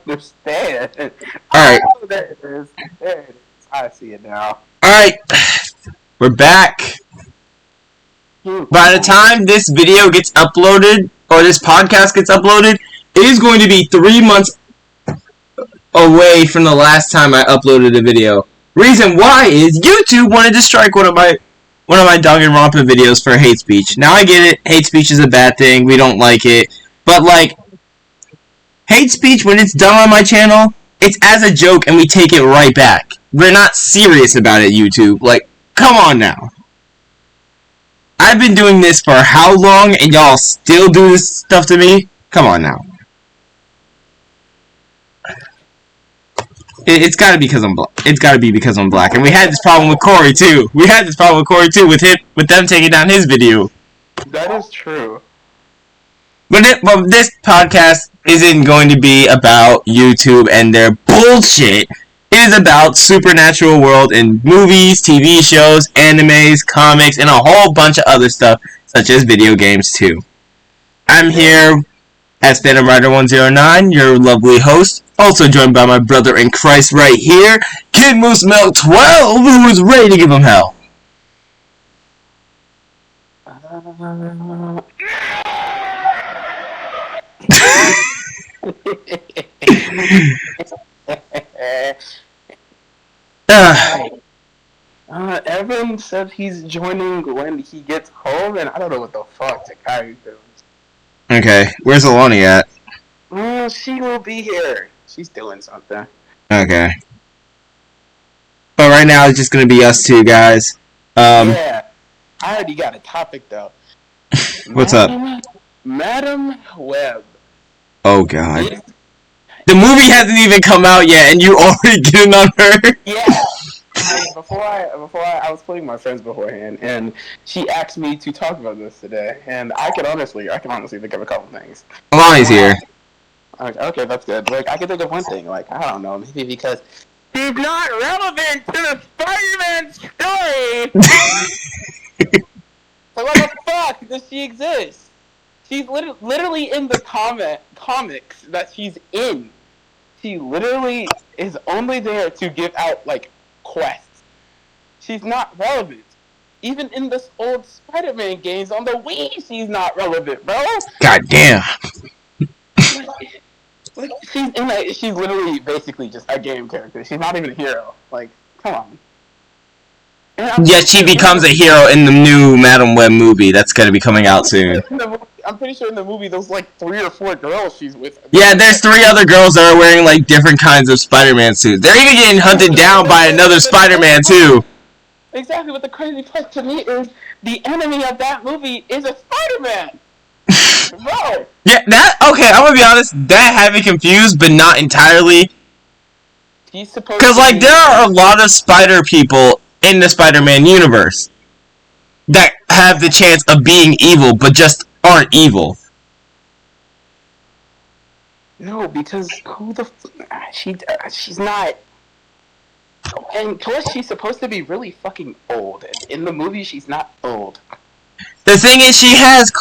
understand. Alright, Oh, there it is. There it is. I see it now. alright. We're back. By the time this video gets uploaded, or this podcast gets uploaded, it is going to be 3 months away from the last time I uploaded a video. Reason why is YouTube wanted to strike one of my Danganronpa videos for hate speech. Now I get it, hate speech is a bad thing, we don't like it, but like, hate speech when it's done on my channel, it's as a joke and we take it right back. We're not serious about it, YouTube. Like, come on now. I've been doing this for how long and y'all still do this stuff to me? Come on now. It's gotta be because I'm black. It's gotta be because I'm black. And we had this problem with Corey too. With them taking down his video. That is true. But this podcast isn't going to be about YouTube and their bullshit. It is about supernatural world in movies, TV shows, animes, comics, and a whole bunch of other stuff, such as video games too. I'm here as Phantom Rider 109, your lovely host, also joined by my brother in Christ right here, Kid Moose Milk 12, who is ready to give him hell. Evan said he's joining when he gets home, and I don't know what the fuck Takari doing. Okay, where's Alani at? She will be here. She's doing something. Okay. But right now it's just gonna be us two guys. Yeah, I already got a topic though. What's up? Madam Web. Oh god. The movie hasn't even come out yet, and you already getting on her. Yeah. Before I was playing my friends beforehand, and she asked me to talk about this today, and I can honestly think of a couple things. Alani's here. Okay, that's good. Like, I can think of one thing. Like, I don't know, maybe because she's not relevant to the Spider-Man story. So why the fuck does she exist? She's literally in the comics that she's in. She literally is only there to give out, like, quests. She's not relevant. Even in this old Spider-Man games on the Wii, she's not relevant, bro. God damn. Like she's literally basically just a game character. She's not even a hero. Like, come on. Yet she becomes a hero in the new Madam Web movie that's gonna be coming out soon. I'm pretty sure in the movie there's like 3 or 4 girls she's with. Yeah, there's 3 other girls that are wearing like different kinds of Spider-Man suits. They're even getting hunted down by another Spider-Man too. Exactly, what the crazy part to me is the enemy of that movie is a Spider-Man. Bro. Yeah, okay, I'm gonna be honest, that had me confused, but not entirely. He's supposed Because, like, there are a lot of spider people in the Spider-Man universe that have the chance of being evil, but just aren't evil. No, because she's not. And plus, she's supposed to be really fucking old. In the movie, she's not old. The thing is, she has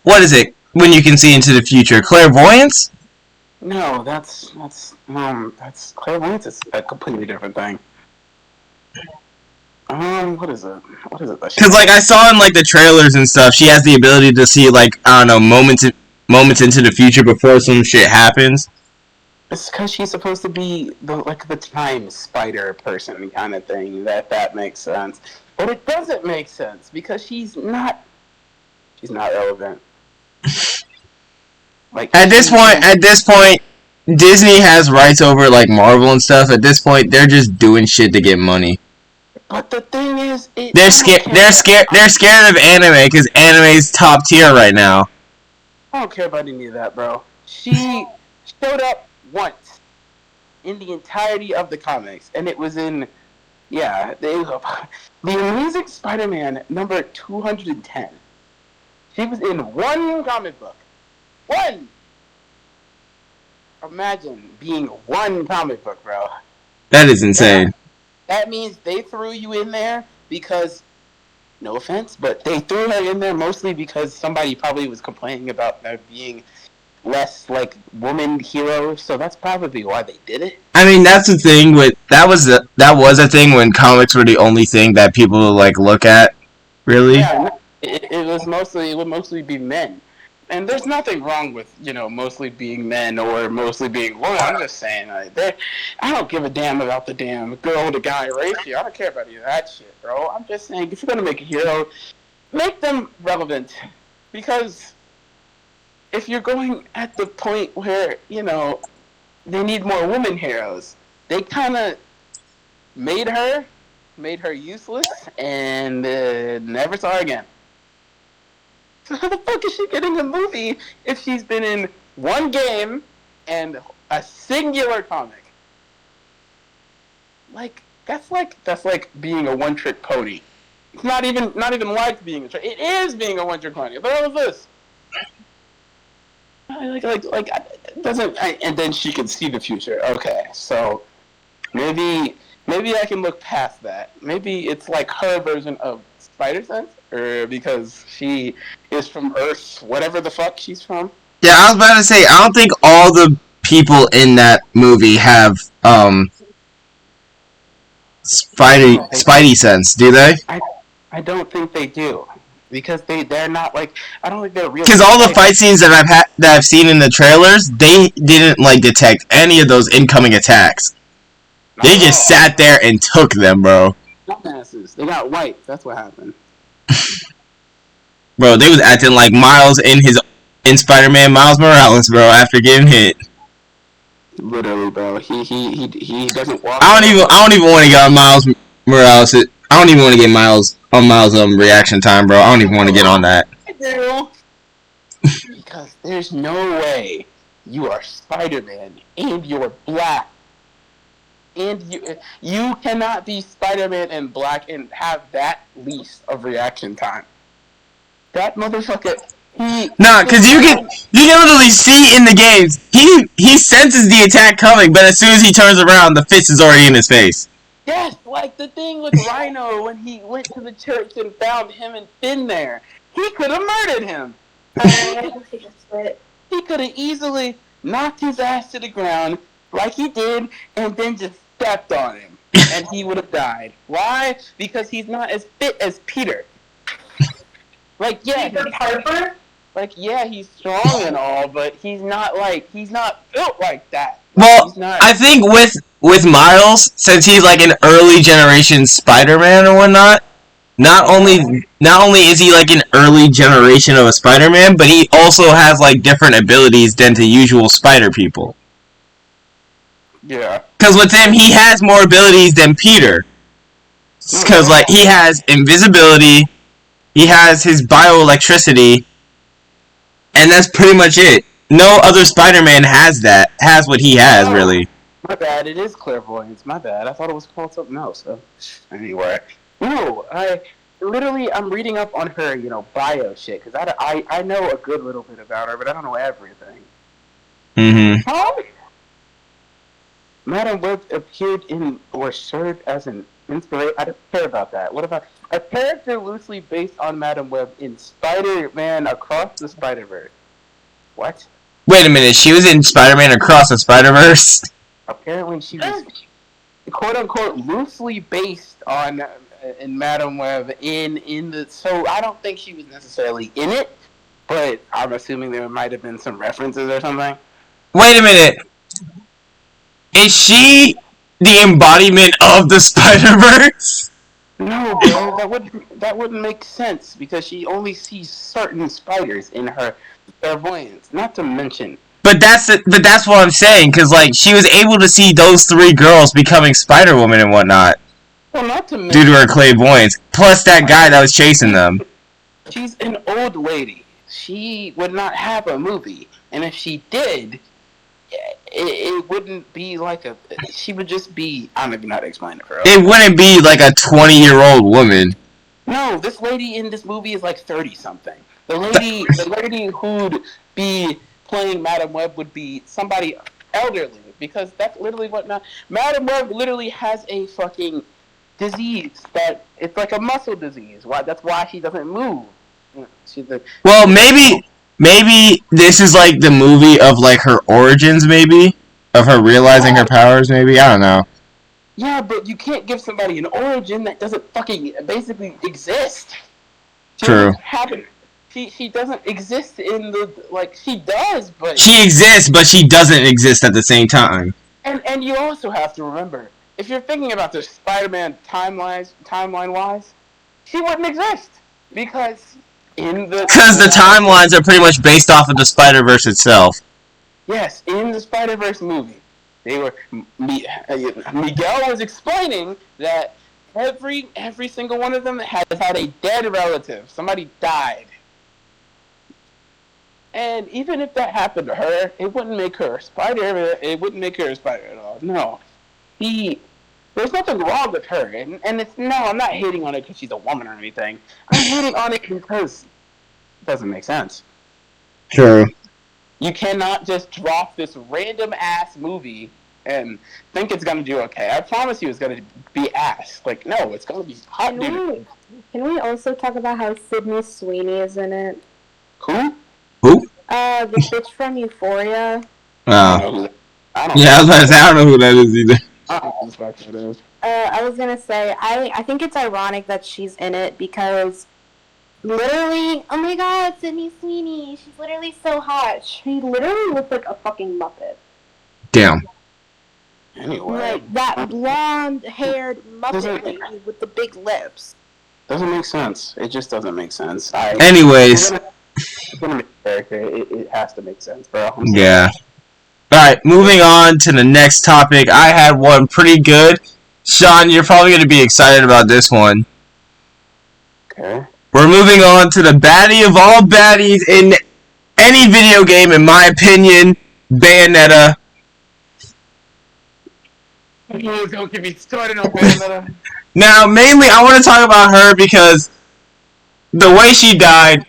what is it? When you can see into the future, clairvoyance? No, that's clairvoyance is a completely different thing. What is it? Because, like, I saw in, like, the trailers and stuff, she has the ability to see, like, I don't know, moments into the future before some shit happens. It's because she's supposed to be the time spider person kind of thing. That makes sense, but it doesn't make sense because she's not relevant. Like, at this point, Disney has rights over, like, Marvel and stuff. At this point, they're just doing shit to get money. But the thing is, they're scared of anime because anime's top tier right now. I don't care about any of that, bro. She showed up once in the entirety of the comics, and it was in, the Amazing Spider-Man number 210. She was in one comic book. One! Imagine being one comic book, bro. That is insane. That means they threw you in there because, no offense, but they threw her in there mostly because somebody probably was complaining about there being less like woman heroes, so that's probably why they did it. I mean, that's the thing with that was a thing when comics were the only thing that people like look at. Really? Yeah, it would mostly be men. And there's nothing wrong with, mostly being men or mostly being women. I'm just saying, I don't give a damn about the damn girl to guy ratio. I don't care about any of that shit, bro. I'm just saying, if you're gonna make a hero, make them relevant. Because if you're going at the point where, they need more women heroes, they kind of made her useless and never saw her again. So how the fuck is she getting a movie if she's been in one game and a singular comic? That's like being a one-trick pony. It's not even like being a trick. It is being a one-trick pony. But what was this? It doesn't. And then she can see the future. Okay, so maybe I can look past that. Maybe it's like her version of Spider-Sense, or because she is from Earth, whatever the fuck she's from. Yeah, I was about to say, I don't think all the people in that movie have Spidey sense, do they? I don't think they do, because they're not like, I don't think they're real. Because all the fight scenes that I've seen in the trailers, they didn't like detect any of those incoming attacks. They just sat there and took them, bro. Dumbasses. They got white. That's what happened. Bro, they was acting like Miles in Spider-Man Miles Morales, bro, after getting hit. Literally, bro. He doesn't walk. I don't even want to get on Miles Morales. I don't even want to get Miles reaction time, bro. I don't even want to get on that. I do. Because there's no way you are Spider-Man and you're black. And you cannot be Spider-Man and black and have that least of reaction time. That motherfucker, because you can literally see in the games, he senses the attack coming, but as soon as he turns around, the fist is already in his face. Yes, like the thing with Rhino when he went to the church and found him and Finn there. He could have murdered him. He could have easily knocked his ass to the ground like he did and then just stepped on him. And he would have died. Why? Because he's not as fit as Peter. Peter Parker? He's strong and all, but he's not built like that. Well, I think with Miles, since he's like an early generation Spider-Man or whatnot, not only is he like an early generation of a Spider-Man, but he also has like different abilities than the usual Spider people. Yeah. Because with him, he has more abilities than Peter. Because like he has invisibility, he has his bioelectricity, and that's pretty much it. No other Spider-Man has what he has, really. My bad, it is clairvoyance. My bad. I thought it was called something else. So, anyway. No, I'm reading up on her, bio shit, because I know a good little bit about her, but I don't know everything. Mm-hmm. Huh? Madam Web appeared in or served as an inspiration. I don't care about that. What about a character loosely based on Madam Web in Spider-Man Across the Spider-Verse? What? Wait a minute, she was in Spider-Man Across the Spider-Verse? Apparently she was, quote-unquote, loosely based on in Madam Web in the... So I don't think she was necessarily in it, but I'm assuming there might have been some references or something. Wait a minute. Is she the embodiment of the Spider-Verse? No, bro, that wouldn't make sense, because she only sees certain spiders in her clairvoyance, not to mention. But that's what I'm saying, because like she was able to see those three girls becoming Spider-Woman and whatnot. Well, not to mention, due to her clairvoyance, plus that guy that was chasing them. She's an old lady. She would not have a movie, and if she did, it wouldn't be like a... She would just be... I don't even know how to explain it for her. It wouldn't be like a 20-year-old woman. No, this lady in this movie is like 30-something. The lady who'd be playing Madam Web would be somebody elderly, because that's literally what... Madam Web literally has a fucking disease that... It's like a muscle disease. That's why she doesn't move. Well, maybe maybe this is like the movie of like her origins, maybe of her realizing her powers. Maybe I don't know. Yeah, but you can't give somebody an origin that doesn't fucking basically exist. She True. She doesn't exist in the like she does, but She exists, but she doesn't exist at the same time. and you also have to remember, if you're thinking about the Spider-Man timeline wise, she wouldn't exist because the timelines are pretty much based off of the Spider-Verse itself. Yes, in the Spider-Verse movie, Miguel was explaining that every single one of them has had a dead relative. Somebody died. And even if that happened to her, it wouldn't make her a spider. It wouldn't make her a spider at all. No, there's nothing wrong with her, and I'm not hating on it because she's a woman or anything. I'm hating on it because it doesn't make sense. True. You cannot just drop this random ass movie and think it's gonna do okay. I promise you, it's gonna be ass. Like, no, it's gonna be hot. Can we also talk about how Sydney Sweeney is in it? Who? The bitch from Euphoria. Oh. I don't know who that is either. I was gonna say, I think it's ironic that she's in it because literally, oh my god, Sydney Sweeney, she's literally so hot. She literally looks like a fucking Muppet. Damn. Anyway. Like that blonde-haired Muppet lady with the big lips. Doesn't make sense. It just doesn't make sense. Anyways. It has to make sense, bro. Yeah. Alright, moving on to the next topic. I had one pretty good. Sean, you're probably going to be excited about this one. Okay. We're moving on to the baddie of all baddies in any video game, in my opinion, Bayonetta. Don't get me started on Bayonetta. Now, mainly, I want to talk about her because the way she died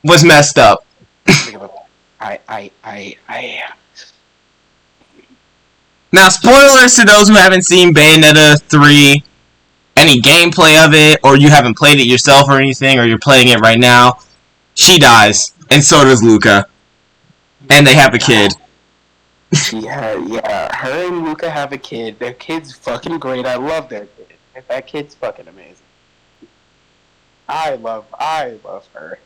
was messed up. Now, spoilers to those who haven't seen Bayonetta 3, any gameplay of it, or you haven't played it yourself or anything, or you're playing it right now, she dies, and so does Luca. And they have a kid. Yeah, her and Luca have a kid. Their kid's fucking great. I love their kid. That kid's fucking amazing. I love her.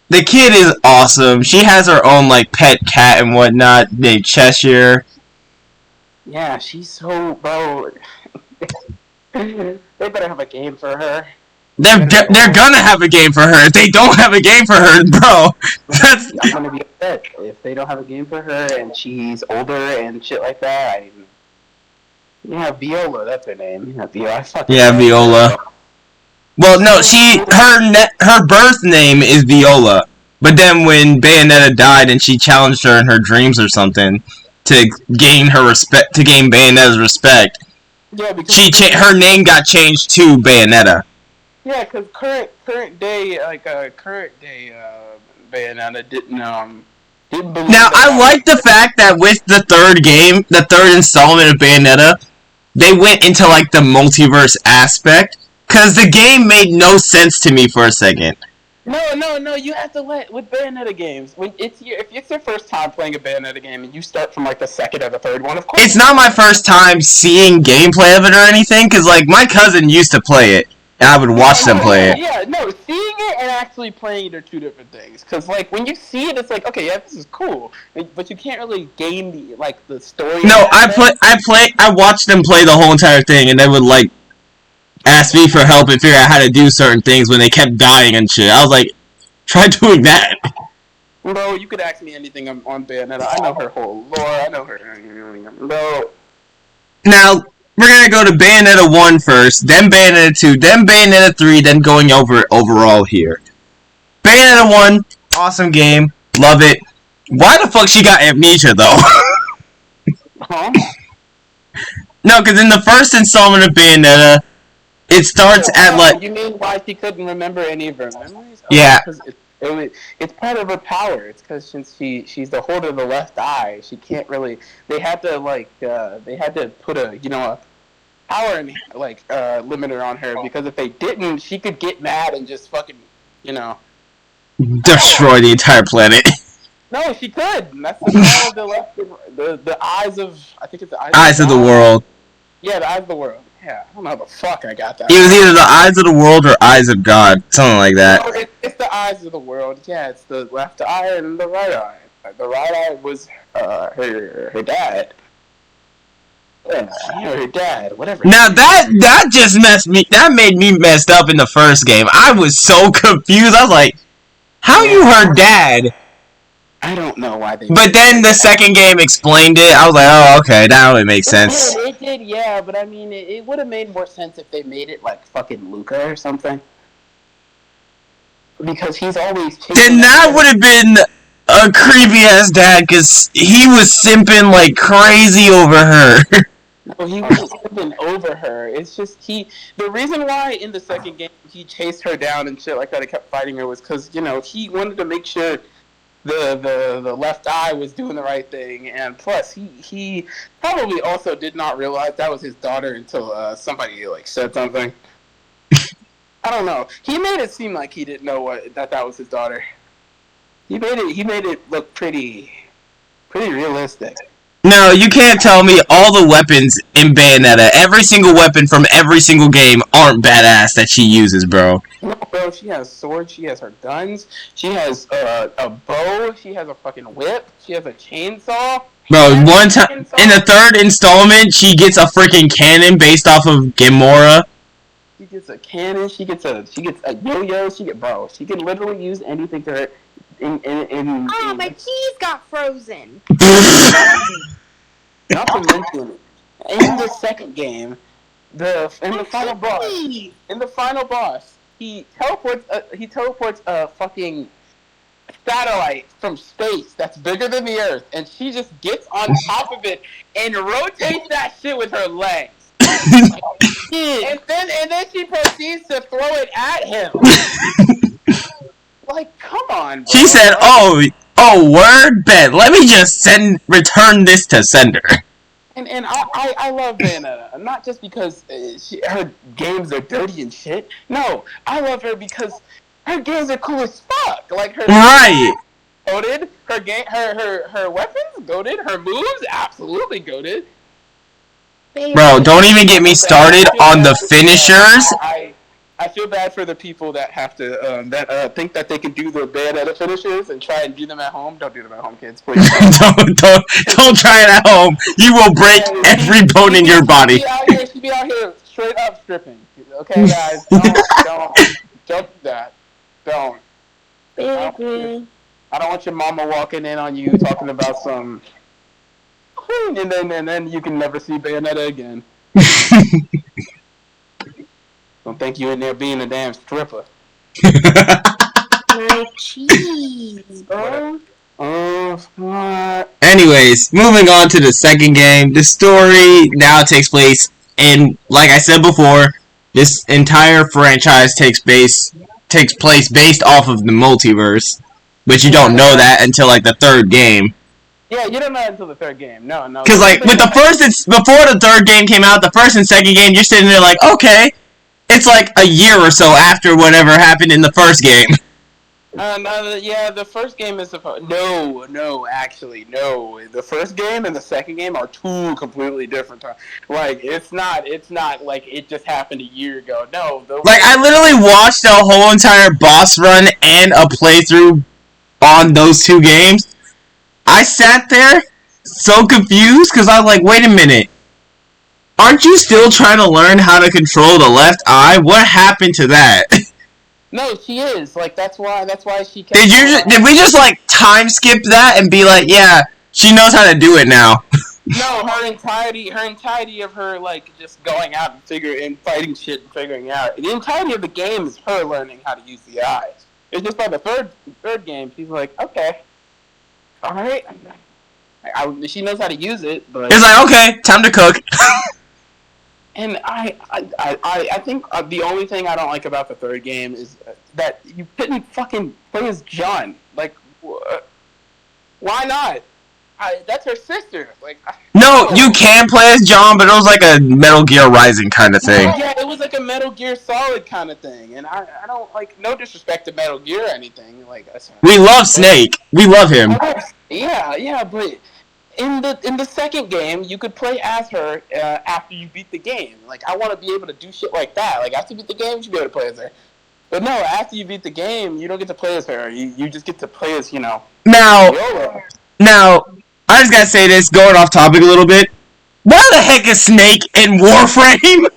The kid is awesome. She has her own, like, pet cat and whatnot, named Cheshire. Yeah, she's so, bro. They better have a game for her. They're gonna have a game for her. If they don't have a game for her, bro, that's... I'm gonna be upset if they don't have a game for her and she's older and shit like that. Yeah, Viola, that's her name. Yeah, Viola. Well, no, her birth name is Viola, but then when Bayonetta died and she challenged her in her dreams or something to gain Bayonetta's respect, yeah, because her name got changed to Bayonetta. Yeah, because current day Bayonetta didn't believe. Now, I like the fact that with the third installment of Bayonetta, they went into like the multiverse aspect. Because the game made no sense to me for a second. No, you have to with Bayonetta games, if it's your first time playing a Bayonetta game and you start from like the second or the third one, of course. It's not my first time seeing gameplay of it or anything, because like my cousin used to play it, and I would watch them play it. Yeah, no, seeing it and actually playing it are two different things. Because like when you see it, it's like, okay, yeah, this is cool, but you can't really game the story. No, I watched them play the whole entire thing, and they would like ask me for help and figure out how to do certain things when they kept dying and shit. I was like, try doing that. Bro, you could ask me anything on Bayonetta. I know her whole lore. I know her. Bro. Now, we're gonna go to Bayonetta 1 first, then Bayonetta 2, then Bayonetta 3, then going over it overall here. Bayonetta 1, awesome game. Love it. Why the fuck she got amnesia, though? Huh? No, because in the first installment of Bayonetta, it starts at like... You mean why she couldn't remember any of her memories? Yeah. It's part of her power. It's because since she's the holder of the left eye, she can't really... They had to put a power limiter on her, because if they didn't, she could get mad and just fucking, destroy the entire planet. No, she could. And that's the power of the left. The eyes of. I think it's the Eyes of the world. Yeah, the eyes of the world. Yeah, I don't know how the fuck I got that. It was either the eyes of the world or eyes of God, something like that. No, it's the eyes of the world. Yeah, it's the left eye and the right eye. The right eye was her dad. Yeah, her dad. Whatever. Now that just made me messed up in the first game. I was so confused. I was like, how you her dad? I don't know why they. But then the second game explained it. I was like, oh, okay, now it makes sense. It did, yeah, but I mean, it would have made more sense if they made it like fucking Luca or something. Because he's always. Then that would have been a creepy ass dad, because he was simping like crazy over her. No, he was simping over her. It's just the reason why in the second game he chased her down and shit like that and kept fighting her was because he wanted to make sure the left eye was doing the right thing, and plus he probably also did not realize that was his daughter until somebody like said something. I don't know. He made it seem like he didn't know that was his daughter. He made it look pretty realistic. No, you can't tell me all the weapons in Bayonetta, every single weapon from every single game, aren't badass that she uses, bro. No, bro, she has swords, she has her guns, she has a bow, she has a fucking whip, she has a chainsaw. Bro, one time in the third installment, she gets a freaking cannon based off of Gamora. She gets a cannon, she gets a yo-yo, she can literally use anything to her. My keys got frozen. Not to mention, in the second game, in the final boss, he teleports a fucking satellite from space that's bigger than the Earth, and she just gets on top of it and rotates that shit with her legs. and then she proceeds to throw it at him. Like, come on, bro. She said, "Oh, word, bet. Let me just return this to sender." And I love Bayonetta, not just because her games are dirty and shit. No, I love her because her games are cool as fuck. Like her right. Goated. Her weapons goated. Her moves absolutely goated. Bro, don't even get me started on the finishers. I feel bad for the people that have to think that they can do the Bayonetta finishers and try and do them at home. Don't do them at home, kids, please. don't try it at home. You will break every bone in your body. She'd be out here straight up stripping. Okay, guys, don't do that. Don't. I don't want your mama walking in on you talking about some, and then you can never see Bayonetta again. Don't think you in there being a damn stripper. My cheese, bro. Anyways, moving on to the second game. The story now takes place in, like I said before, this entire franchise takes place based off of the multiverse. But you don't know that until like the third game. Yeah, you don't know until the third game. No. Because like with the first, it's before the third game came out. The first and second game, you're sitting there like, okay. It's like a year or so after whatever happened in the first game. The first game is actually, no. The first game and the second game are two completely different times. Like, it's not like it just happened a year ago. No. Like, I literally watched a whole entire boss run and a playthrough on those two games. I sat there so confused because I was like, wait a minute. Aren't you still trying to learn how to control the left eye? What happened to that? No, she is. Like, that's why she kept... Did we just, like, time skip that and be like, yeah, she knows how to do it now? No, her entirety of her, like, just going out and fighting shit and figuring out. The entirety of the game is her learning how to use the eyes. It's just by the third game, she's like, okay, alright. She knows how to use it, but... It's like, okay, time to cook. And I think the only thing I don't like about the third game is that you couldn't fucking play as John. Like, why not? that's her sister. Like, No, you can play as John, but it was like a Metal Gear Rising kind of thing. Yeah, it was like a Metal Gear Solid kind of thing, and I don't like, no disrespect to Metal Gear or anything. Like, We love Snake. We love him. Yeah, but in the second game, you could play as her after you beat the game. Like, I want to be able to do shit like that. Like, after you beat the game, you should be able to play as her. But no, after you beat the game, you don't get to play as her. You just get to play as, Now, YOLO. I just gotta say this, going off topic a little bit. Why the heck is Snake in Warframe?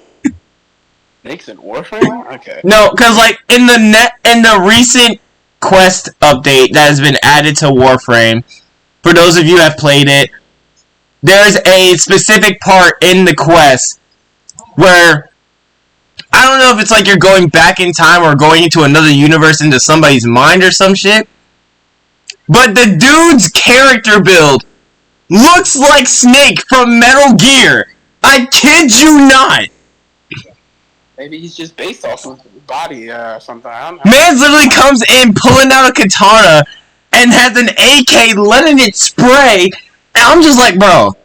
Snake's in Warframe? Okay. No, because like in the recent quest update that has been added to Warframe, for those of you who have played it, there's a specific part in the quest where I don't know if it's like you're going back in time or going into another universe into somebody's mind or some shit. But the dude's character build looks like Snake from Metal Gear. I kid you not. Maybe he's just based off of his body or something. I don't know. Man literally comes in pulling out a katana and has an AK letting it spray. And I'm just like, bro,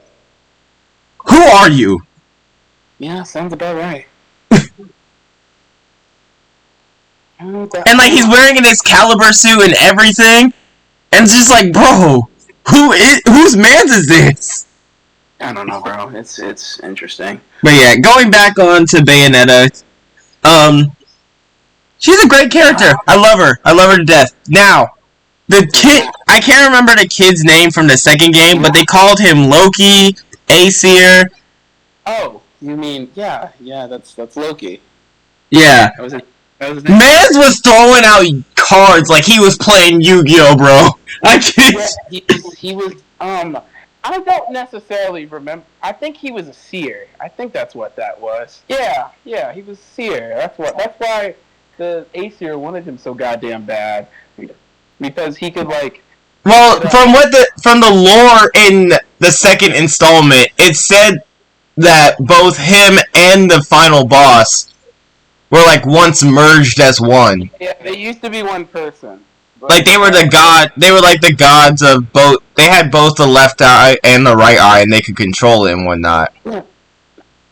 who are you? Yeah, sounds about right. And like he's wearing an Excalibur suit and everything. And it's just like, bro, whose man's is this? I don't know, bro. It's interesting. But yeah, going back on to Bayonetta, she's a great character. I love her. I love her to death. Now, the kid, I can't remember the kid's name from the second game, but they called him Loki, Aesir. Oh, you mean, yeah, that's Loki. Yeah. That was his name. Mans was throwing out cards like he was playing Yu-Gi-Oh, bro. I just... Yeah, he was, I don't necessarily remember. I think he was a seer. I think that's what that was. Yeah, he was a seer. That's why the Aesir wanted him so goddamn bad. Because he could, like... Well, from the lore in the second installment, it said that both him and the final boss were, like, once merged as one. Yeah, they used to be one person. Like, they were like the gods of both. They had both the left eye and the right eye, and they could control it and whatnot. Well,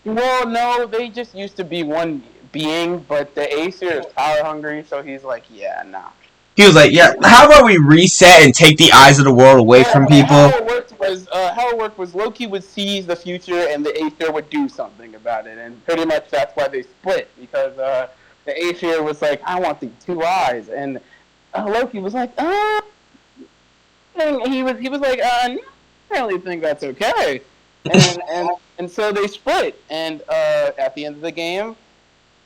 no, they just used to be one being, but the Aesir is power hungry, so he's like, yeah, nah. He was like, yeah, how about we reset and take the eyes of the world away from people? How it worked was Loki would seize the future, and the Aesir would do something about it, and pretty much that's why they split, because the Aesir was like, I want the two eyes, and Loki was like, and he was like, I really think that's okay, and so they split, and at the end of the game,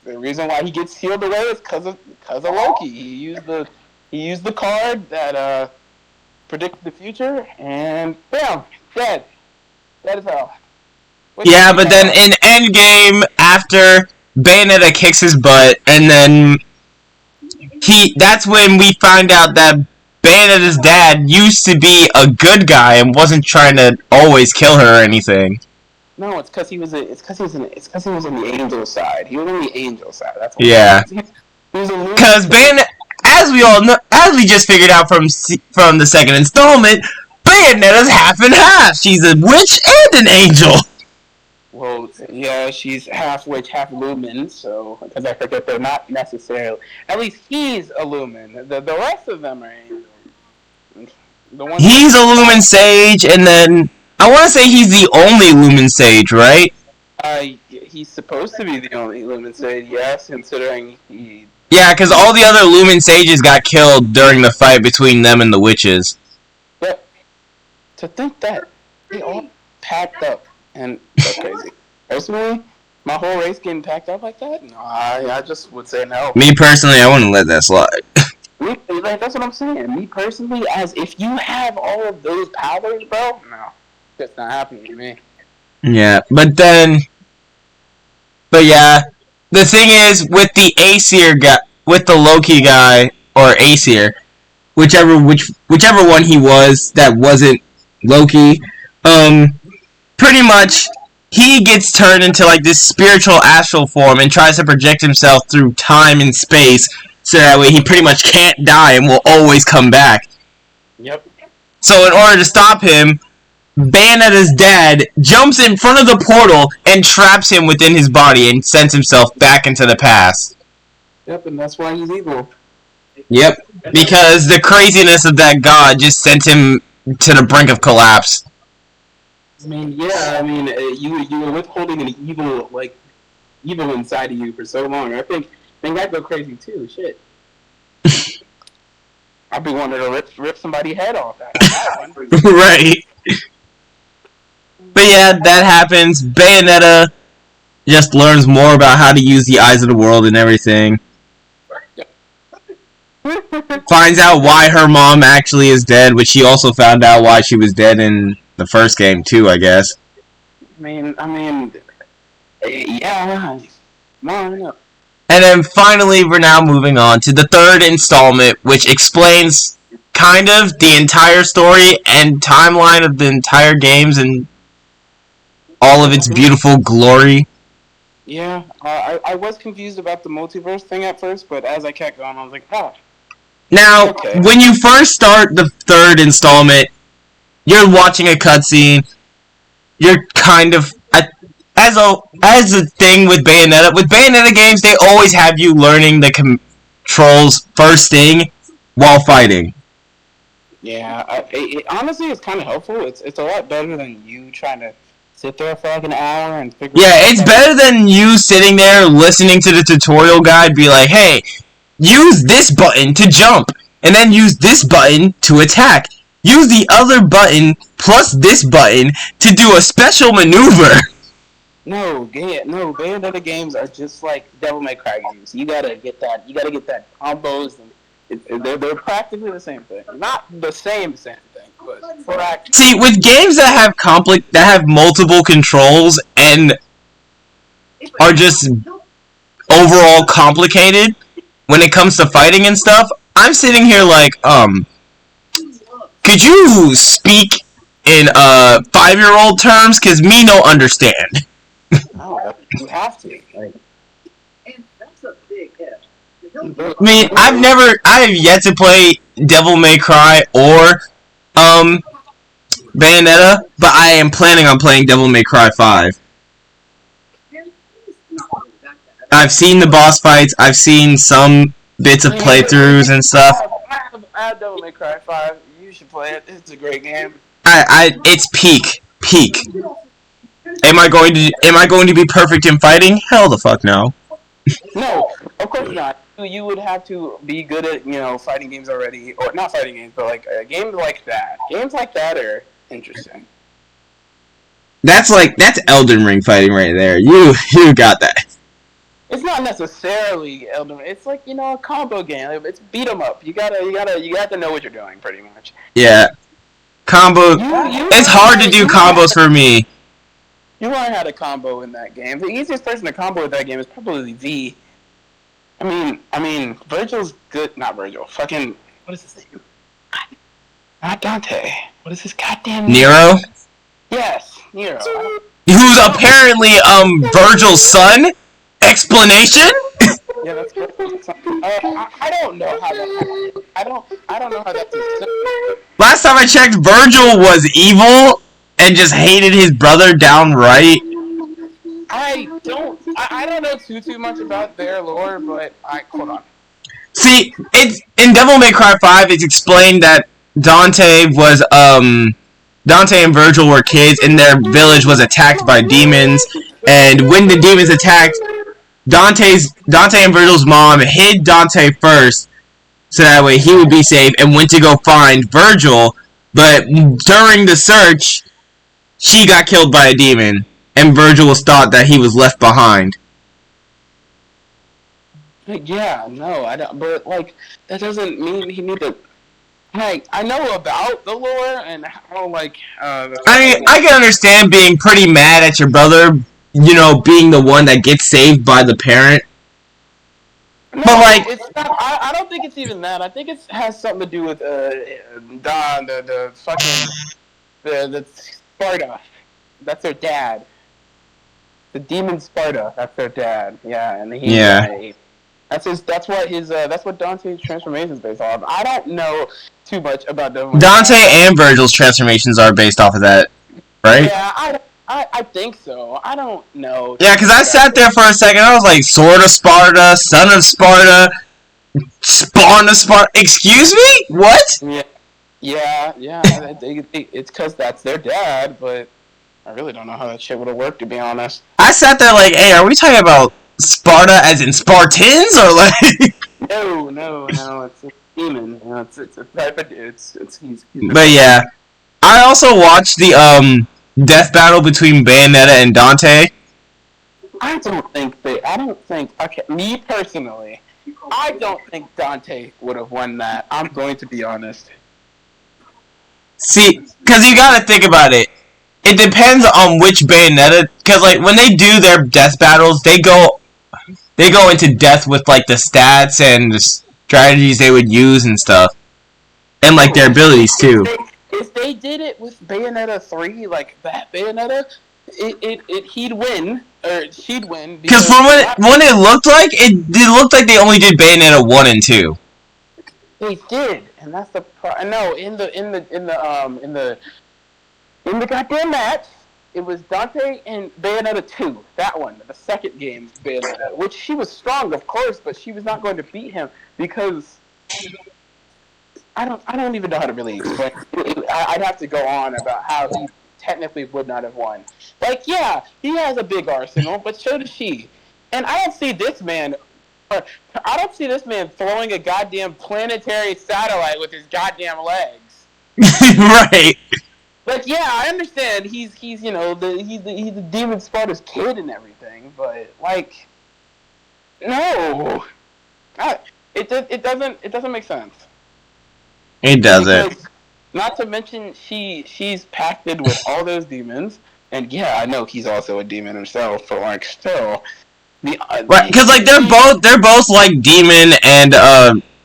the reason why he gets sealed away is because of Loki. He used the card that predicted the future, and bam, dead. Dead as hell. Yeah, but then in Endgame, after Bayonetta kicks his butt, and then that's when we find out that Bayonetta's dad used to be a good guy and wasn't trying to always kill her or anything. No, it's because he was on the angel side. He was on the angel side. That's what Yeah. Because Bayonetta, as we all know, as we just figured out from the second installment, Bayonetta's half and half. She's a witch and an angel. Well, yeah, she's half witch, half lumen. So, because I forget they're not necessarily. At least he's a lumen. The rest of them are angels. He's a lumen sage, and then I want to say he's the only lumen sage, right? He's supposed to be the only lumen sage, yes, considering he. Yeah, because all the other lumen sages got killed during the fight between them and the witches. But to think that they all packed up, and that's crazy. Personally, my whole race getting packed up like that? No, I just would say no. Me personally, I wouldn't let that slide. That's what I'm saying. Me personally, as if you have all of those powers, bro, no, that's not happening to me. Yeah, but yeah, the thing is, with the Aesir guy, with the Loki guy, or Aesir, whichever one he was that wasn't Loki, pretty much, he gets turned into, like, this spiritual astral form and tries to project himself through time and space, so that way he pretty much can't die and will always come back. Yep. So in order to stop him, Bayonetta's dad jumps in front of the portal and traps him within his body and sends himself back into the past. Yep, and that's why he's evil. Yep, because the craziness of that god just sent him to the brink of collapse. I mean, you were withholding an evil inside of you for so long. I think I'd go crazy too. Shit. I'd be wanting to rip somebody's head off. Right. But yeah, that happens. Bayonetta just learns more about how to use the eyes of the world and everything. Finds out why her mom actually is dead, which she also found out why she was dead in the first game too, I guess. I mean, yeah. No. And then finally, we're now moving on to the third installment, which explains kind of the entire story and timeline of the entire games and all of its beautiful glory. Yeah, I was confused about the multiverse thing at first, but as I kept going, I was like, oh. Now, Okay. when you first start the third installment, you're watching a cutscene. You're kind of as a thing with Bayonetta. With Bayonetta games, they always have you learning the controls first thing while fighting. Yeah, honestly, it's kind of helpful. It's a lot better than you trying to sit there for like an hour and figure. Yeah, it's better than you sitting there listening to the tutorial guide be like, hey, use this button to jump, and then use this button to attack. Use the other button plus this button to do a special maneuver. No, Bayonetta games are just like Devil May Cry games. You gotta get that. You gotta get that combos. And they're practically the same thing. Not the same thing, but practically. See, with games that have multiple controls and are just overall complicated when it comes to fighting and stuff, I'm sitting here like, could you speak in 5-year-old terms? Cause me no understand. No, you have to. Like, I mean, I have yet to play Devil May Cry or Bayonetta, but I am planning on playing Devil May Cry 5. I've seen the boss fights, I've seen some bits of playthroughs and stuff. I have Devil May Cry 5. You should play it. It's a great game. It's peak. Am I going to be perfect in fighting? Hell the fuck no. No, of course not. You would have to be good at, fighting games already. Or not fighting games, but like games like that. Games like that are interesting. That's Elden Ring fighting right there. You got that. It's not necessarily Elden Ring. It's like, a combo game. It's beat 'em up. You have to know what you're doing, pretty much. Yeah. Combo. It's hard to do combos for me. You learn how to combo in that game. The easiest person to combo in that game is probably V. I mean, Virgil's good. Not Virgil. Fucking, what is his name? Not Dante. What is his goddamn name? Nero? Yes, Nero. Who's apparently, Virgil's son? Explanation? Yeah, that's good. I don't know how that happened. I don't know how that's Last time I checked, Virgil was evil and just hated his brother downright. I don't know too much about their lore, but hold on. See, it's in Devil May Cry 5, it's explained that Dante and Virgil were kids and their village was attacked by demons, and when the demons attacked, Dante and Virgil's mom hid Dante first so that way he would be safe and went to go find Virgil, but during the search she got killed by a demon and Virgil was thought that he was left behind. Yeah, no, I don't, but that doesn't mean he need to. I know about the lore and how I mean, I can understand being pretty mad at your brother, being the one that gets saved by the parent. No, but it's not. I don't think it's even that. I think it has something to do with Don, the fucking the Sparta. That's their dad. The demon Sparta. That's their dad. Yeah, and he. Yeah. That's what Dante's transformation is based off. I don't know too much about Devil. Dante and Virgil's transformations are based off of that. right? Yeah, I think so. I don't know. Yeah, because I sat there for a second. I was like, Sword of Sparta, Son of Sparta, Spawn of Sparta. Excuse me? What? Yeah. It's because that's their dad, but I really don't know how that shit would have worked, to be honest. I sat there like, hey, are we talking about Sparta as in Spartans or like? No. It's a demon. You know, it's a type of he's But yeah, I also watched the death battle between Bayonetta and Dante. I don't think. Okay, me personally, I don't think Dante would have won that. I'm going to be honest. See, because you gotta think about it. It depends on which Bayonetta. Because like when they do their death battles, they go into depth with like the stats and the strategies they would use and stuff, and like their abilities too. If they did it with Bayonetta 3, like that Bayonetta, he'd win or she'd win. Because from when it looked like they only did Bayonetta 1 and 2. They did, and that's the no in the goddamn match. It was Dante and Bayonetta 2, that one, the second game, Bayonetta, which she was strong, of course, but she was not going to beat him because I don't even know how to really explain. I'd have to go on about how he technically would not have won. Like, yeah, he has a big arsenal, but so does she. And I don't see this man throwing a goddamn planetary satellite with his goddamn legs. Right. Like, yeah, I understand he's you know he's the Demon Sparta's kid and everything, but like, no, it doesn't make sense. It doesn't. Because, not to mention she's packed with all those demons, and yeah, I know he's also a demon himself, but like still, right? Because like they're both like demon and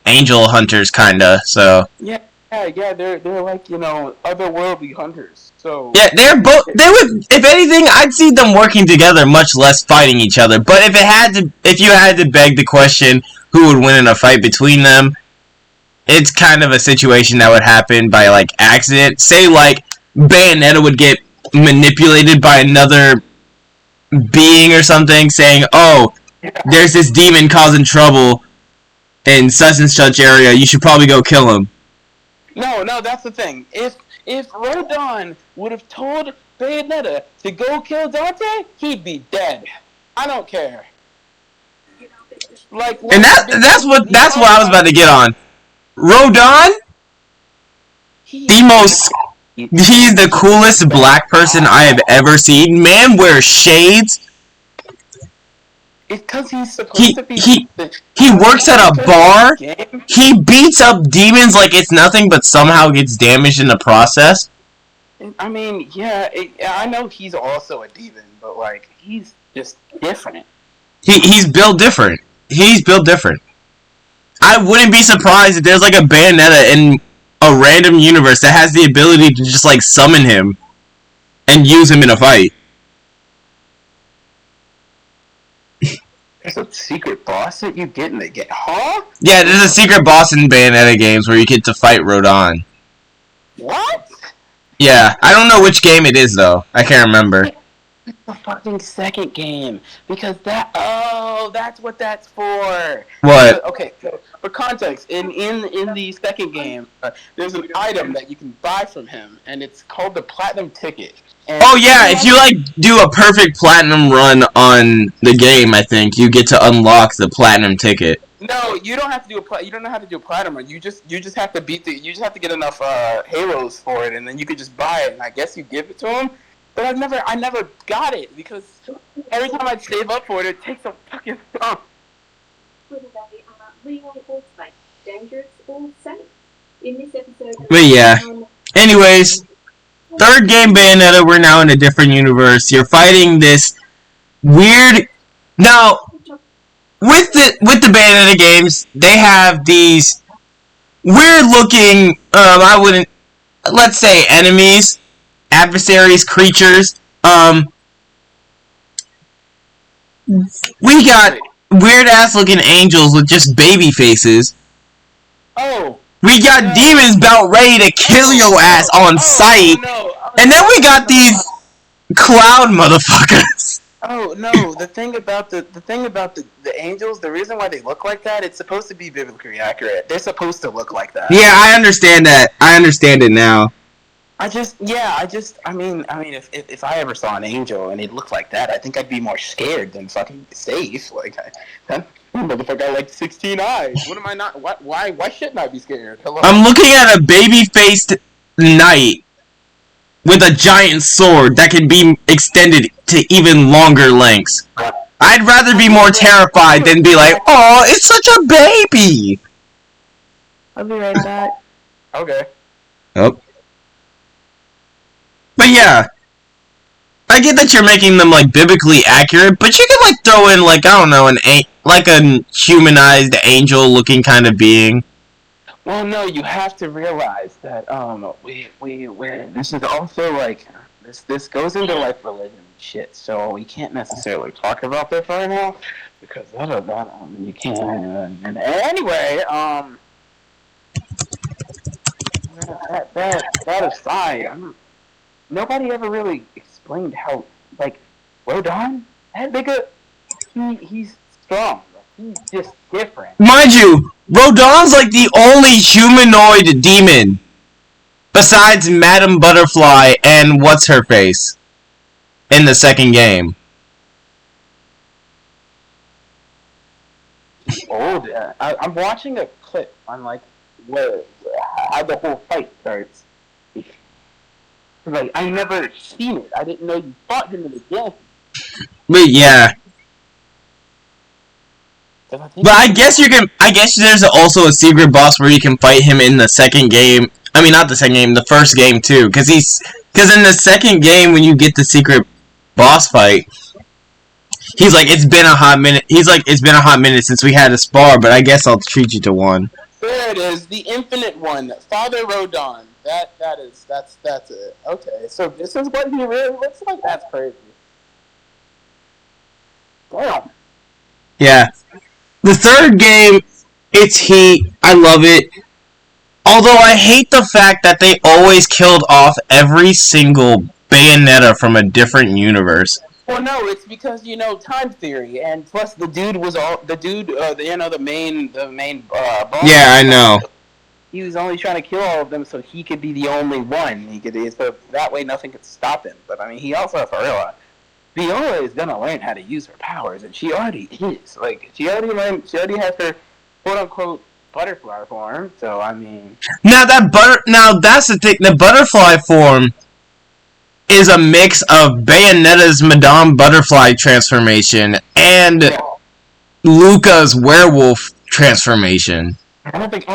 angel hunters, kinda. So yeah, they're like, you know, otherworldly hunters. So yeah, they would. If anything, I'd see them working together, much less fighting each other. But if you had to beg the question, who would win in a fight between them? It's kind of a situation that would happen by like accident. Say like Bayonetta would get manipulated by another being or something, saying, "Oh, there's this demon causing trouble in such and such area. You should probably go kill him." No, that's the thing. If Rodon would have told Bayonetta to go kill Dante, he'd be dead. I don't care. Like, and that's what I was about to get on. Rodon, he's the coolest black person I have ever seen. Man wears shades. It's because he's supposed to be. He works at a bar. He beats up demons like it's nothing, but somehow gets damaged in the process. I mean, yeah, I know he's also a demon, but like he's just different. He's built different. I wouldn't be surprised if there's like a Bayonetta in a random universe that has the ability to just like summon him and use him in a fight. There's a secret boss that you get in the game, huh? Yeah, there's a secret boss in Bayonetta games where you get to fight Rodon. What? Yeah, I don't know which game it is though. I can't remember. It's the fucking second game, because that's what that's for. What? Okay, so for context, in the second game, there's an item that you can buy from him, and it's called the Platinum Ticket. And oh yeah, if you like do a perfect platinum run on the game, I think you get to unlock the Platinum Ticket. No, you don't have to do you don't know how to do a platinum run. You just have to you just have to get enough halos for it, and then you could just buy it. And I guess you give it to him. But I never got it, because every time I'd save up for it, it takes a fucking time. But yeah. Anyways, third game Bayonetta, we're now in a different universe. You're fighting this weird. Now, with the Bayonetta games, they have these weird looking let's say enemies. Adversaries, creatures. We got weird ass looking angels with just baby faces. Oh. We got demons about ready to kill your ass on sight. And then we got these cloud motherfuckers. Oh no! The thing about the angels, the reason why they look like that, it's supposed to be biblically accurate. They're supposed to look like that. Yeah, I understand that. I understand it now. I mean, if I ever saw an angel and it looked like that, I think I'd be more scared than fucking safe. Like, that motherfucker got like 16 eyes. What am I not? Why shouldn't I be scared? Hello? I'm looking at a baby-faced knight with a giant sword that can be extended to even longer lengths. I'd rather be more terrified than be like, oh, it's such a baby! I'll be right back. Okay. Oh. But yeah, I get that you're making them like biblically accurate, but you could like throw in like, I don't know, like a humanized angel-looking kind of being. Well, no, you have to realize that this is also like this goes into like religion and shit, so we can't necessarily talk about this right now because you can't. And anyway, that aside, nobody ever really explained how like Rodon, that nigga, he's strong. He's just different. Mind you, Rodon's like the only humanoid demon besides Madame Butterfly and what's-her-face in the second game. Old. I'm watching a clip on like how the whole fight starts. Like I never seen it. I didn't know you fought him in the game. But yeah. But I guess there's also a secret boss where you can fight him in the second game. I mean, not the second game, the first game too. Because in the second game, when you get the secret boss fight, he's like, it's been a hot minute. He's like, it's been a hot minute since we had a spar, but I guess I'll treat you to one. There it is, the infinite one, Father Rodon. That's it. Okay, so this is what he really looks like. That's crazy. Damn. Yeah. The third game, it's heat. I love it. Although I hate the fact that they always killed off every single Bayonetta from a different universe. Well, no, it's because time theory, and plus the dude was the main boss. Yeah, I know. He was only trying to kill all of them so he could be the only one. So that way nothing could stop him. But I mean, he also has to realize Viola is gonna learn how to use her powers, and she already is. Like she already has her quote unquote butterfly form. So I mean, now that's the thing. The butterfly form is a mix of Bayonetta's Madame Butterfly transformation and Luca's werewolf transformation. I don't think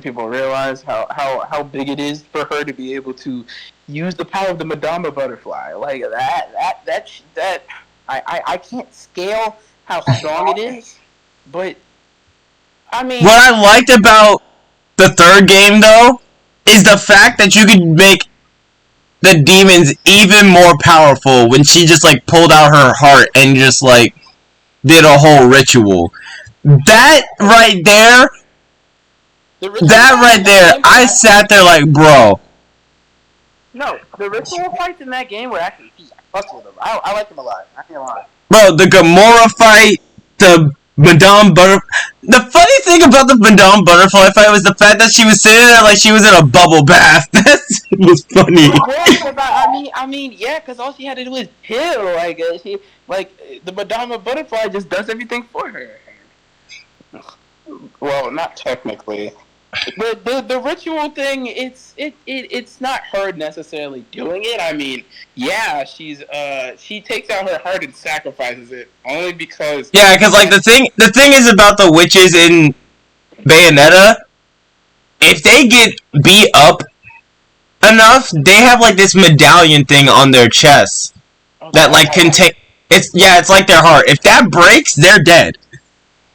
people realize how big it is for her to be able to use the power of the Madama Butterfly. Like that I can't scale how strong it is, but I mean, what I liked about the third game though is the fact that you could make the demons even more powerful when she just like pulled out her heart and just like did a whole ritual. That right there, I sat there like, bro. No, the ritual fights in that game were actually fucked with them. I like them a lot. I can't lie. Bro, the Gamora fight, the Madame Butterfly. The funny thing about the Madame Butterfly fight was the fact that she was sitting there like she was in a bubble bath. That was funny. I mean, yeah, because all she had to do was chill. The Madame Butterfly just does everything for her. Well, not technically. The ritual thing, it's not her necessarily doing it. I mean, yeah, she takes out her heart and sacrifices it only because. Yeah, because like the thing is about the witches in Bayonetta, if they get beat up enough, they have like this medallion thing on their chest that like contain. It's like their heart. If that breaks, they're dead.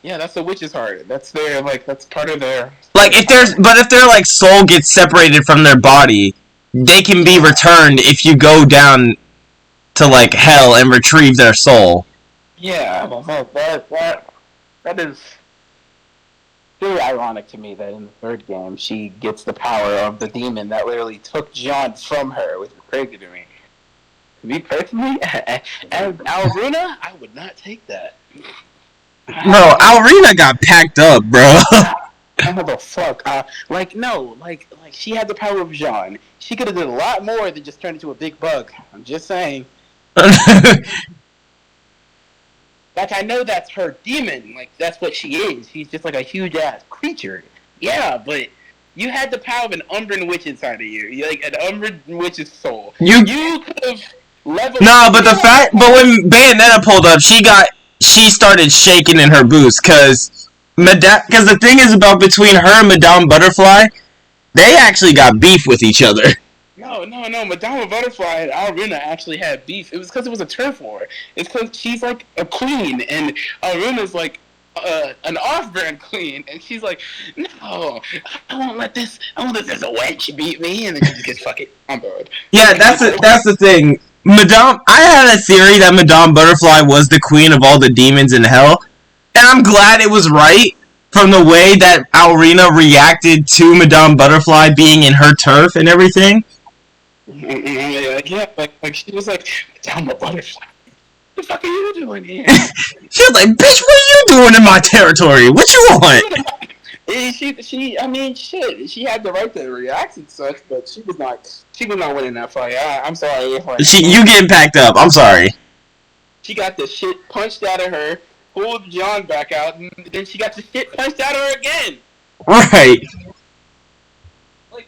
Yeah, that's the witch's heart. That's that's part of their. Like if their like soul gets separated from their body, they can be returned if you go down to like hell and retrieve their soul. Yeah, that is very ironic to me that in the third game she gets the power of the demon that literally took John from her with crazy to me. Me personally, as Alruna, I would not take that. Bro, Alrina got packed up, bro. How the fuck? Like she had the power of Jean. She could have did a lot more than just turn into a big bug. I'm just saying. Like, I know that's her demon. Like, that's what she is. She's just like a huge ass creature. Yeah, but you had the power of an Umbran witch inside of you. You're like an Umbran witch's soul. You could have leveled. Nah, but but when Bayonetta pulled up, she started shaking in her boots, cause the thing is about between her and Madame Butterfly, they actually got beef with each other. No. Madame Butterfly and Alruna actually had beef. It was because it was a turf war. It's because she's like a queen, and Alruna's like an off-brand queen, and she's like, no, I won't let this wench beat me, and then she just gets fucking on board. Yeah, that's the thing. I had a theory that Madame Butterfly was the queen of all the demons in hell, and I'm glad it was right from the way that Alrina reacted to Madame Butterfly being in her turf and everything. Yeah, like she was like, Madame Butterfly, what the fuck are you doing here? She was like, bitch, what are you doing in my territory? What you want? I mean, shit. She had the right to react and such, but she was not winning that fight. I'm sorry. You getting packed up. I'm sorry. She got the shit punched out of her, pulled John back out, and then she got the shit punched out of her again. Right.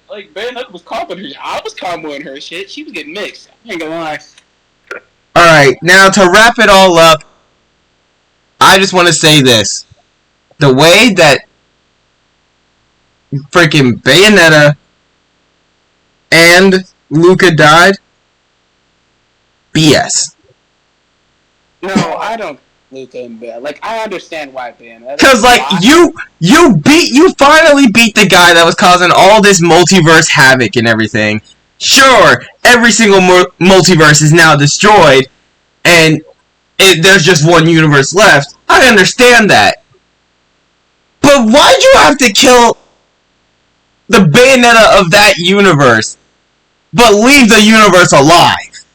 Like Bayonetta was comboing her. I was comboing her shit. She was getting mixed. I ain't gonna lie. Alright, now to wrap it all up, I just want to say this. The way that freaking Bayonetta and Luca died, BS. No, I don't. Luca and Bayonetta. Like, I understand why Bayonetta. Because, like, you finally beat the guy that was causing all this multiverse havoc and everything. Sure, every single multiverse is now destroyed, and there's just one universe left. I understand that. But why'd you have to kill the Bayonetta of that universe, but leave the universe alive?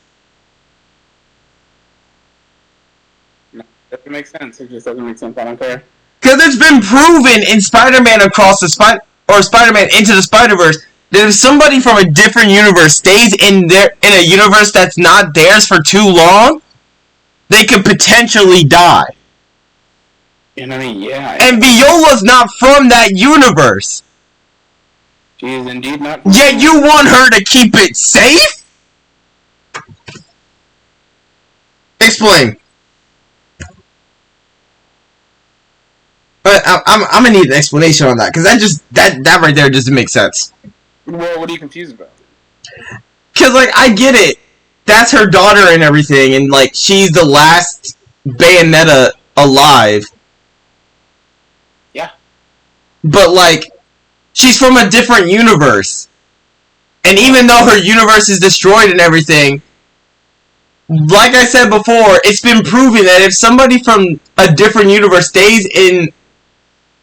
No, it doesn't make sense. It just doesn't make sense. I don't care. Because it's been proven in Spider-Man Across the Spider-Man Into the Spider-Verse that if somebody from a different universe stays in a universe that's not theirs for too long, they could potentially die. And I mean, yeah. And Viola's not from that universe. She is indeed not. Yet you want her to keep it safe? Explain. But I'm gonna need an explanation on that, because that right there doesn't make sense. Well, what are you confused about? Because, like, I get it. That's her daughter and everything, and, like, she's the last Bayonetta alive. Yeah. But, like, she's from a different universe. And even though her universe is destroyed and everything, like I said before, it's been proven that if somebody from a different universe stays in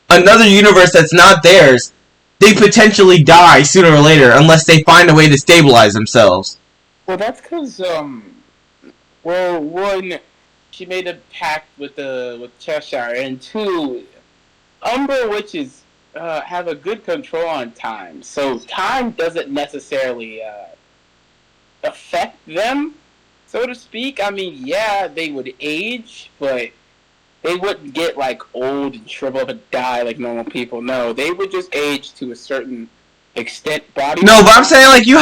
another universe that's not theirs, they potentially die sooner or later unless they find a way to stabilize themselves. Well, that's because, one, she made a pact with Cheshire, and two, Umbra witches have a good control on time, so time doesn't necessarily affect them, so to speak. I mean, yeah, they would age, but they wouldn't get, like, old and shrivel up and die like normal people. No, they would just age to a certain extent. No, but I'm saying, like, you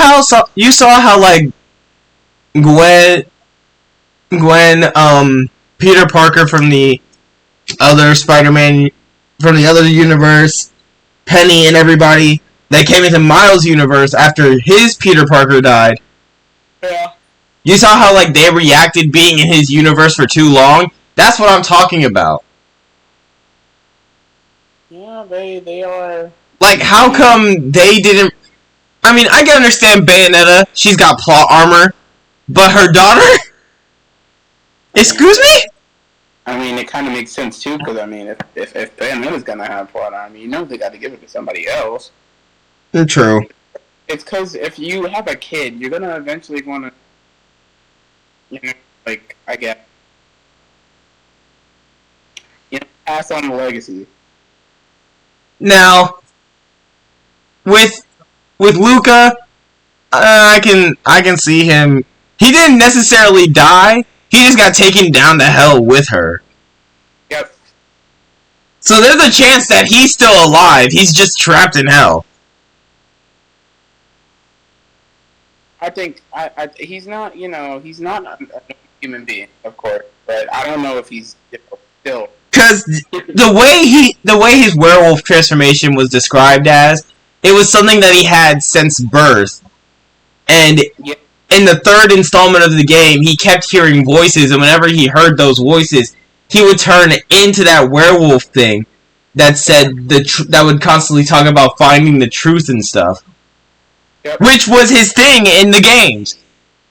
saw how, like, Gwen, Peter Parker from the other Spider-Man, from the other universe, Penny and everybody, they came into Miles' universe after his Peter Parker died. Yeah. You saw how, like, they reacted being in his universe for too long? That's what I'm talking about. Yeah, they are... Like, how come they didn't... I mean, I can understand Bayonetta, she's got plot armor, but her daughter? Excuse me? I mean, it kind of makes sense, too, because, I mean, if Bayonetta's gonna have plot armor, you know they gotta give it to somebody else. True. It's because if you have a kid, you're gonna eventually want to, I guess, pass on the legacy. Now, with Luca, I can see him. He didn't necessarily die. He just got taken down to hell with her. Yep. So there's a chance that he's still alive. He's just trapped in hell. I think he's not. He's not a human being, of course, but I don't know if he's still. Because the way his werewolf transformation was described as, it was something that he had since birth. And in the third installment of the game, he kept hearing voices, and whenever he heard those voices, he would turn into that werewolf thing that said that would constantly talk about finding the truth and stuff. Yep. Which was his thing in the games.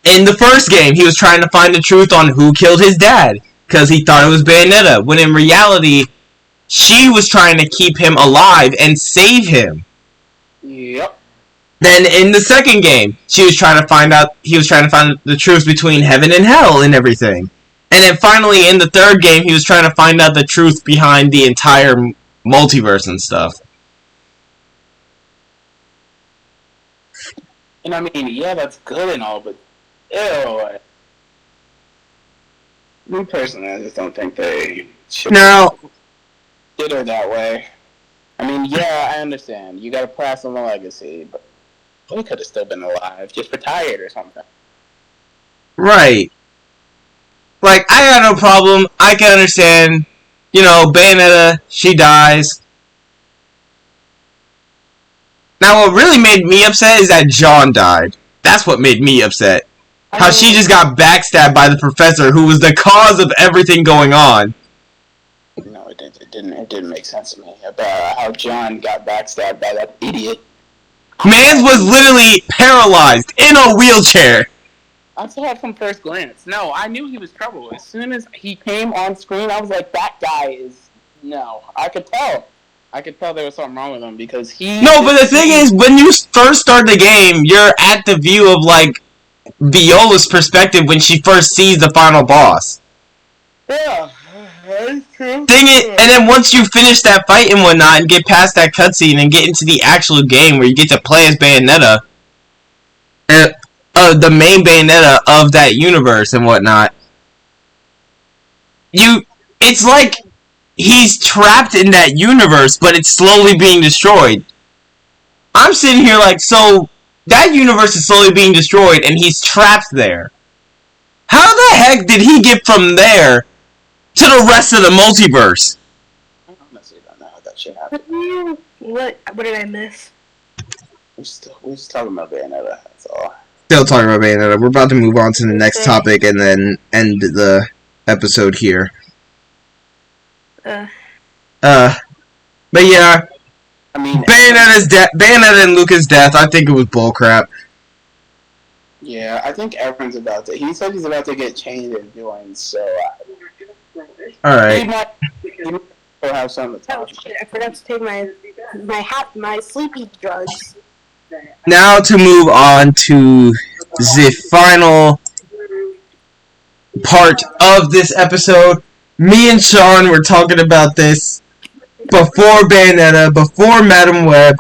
In the first game, he was trying to find the truth on who killed his dad, because he thought it was Bayonetta, when in reality, she was trying to keep him alive and save him. Yep. Then in the second game, he was trying to find the truth between heaven and hell and everything. And then finally, in the third game, he was trying to find out the truth behind the entire multiverse and stuff. And I mean, yeah, that's good and all, but ew. Me personally, I just don't think they should did her that way. I mean, yeah, I understand. You gotta pass on the legacy, but they could have still been alive, just retired or something. Right. Like, I got no problem. I can understand, Bayonetta, she dies. Now, what really made me upset is that John died. That's what made me upset. How she just got backstabbed by the professor, who was the cause of everything going on. No, it didn't make sense to me about how John got backstabbed by that idiot. Mans was literally paralyzed in a wheelchair. I saw it from first glance. No, I knew he was trouble. As soon as he came on screen, I was like, that guy is... No, I could tell. I could tell there was something wrong with him because he... No, but the thing is, when you first start the game, you're at the view of, Viola's perspective when she first sees the final boss. Yeah, that's true. And then once you finish that fight and whatnot and get past that cutscene and get into the actual game where you get to play as Bayonetta, the main Bayonetta of that universe and whatnot, it's like he's trapped in that universe, but it's slowly being destroyed. I'm sitting here so that universe is slowly being destroyed and he's trapped there. How the heck did he get from there to the rest of the multiverse? I honestly don't know how that shit happened. What did I miss? We're just talking about Bayonetta, that's all. Still talking about Bayonetta. We're about to move on to the next topic and then end the episode here. But yeah, I mean, Bayonetta and Luca's death, I think it was bullcrap. Yeah, I think everyone's about to. He said he's about to get chained and joined, so. Alright. He might have something to talk about. I forgot to take my sleepy drugs. Now to move on to the final part of this episode. Me and Sean were talking about this before Bayonetta, before Madam Web.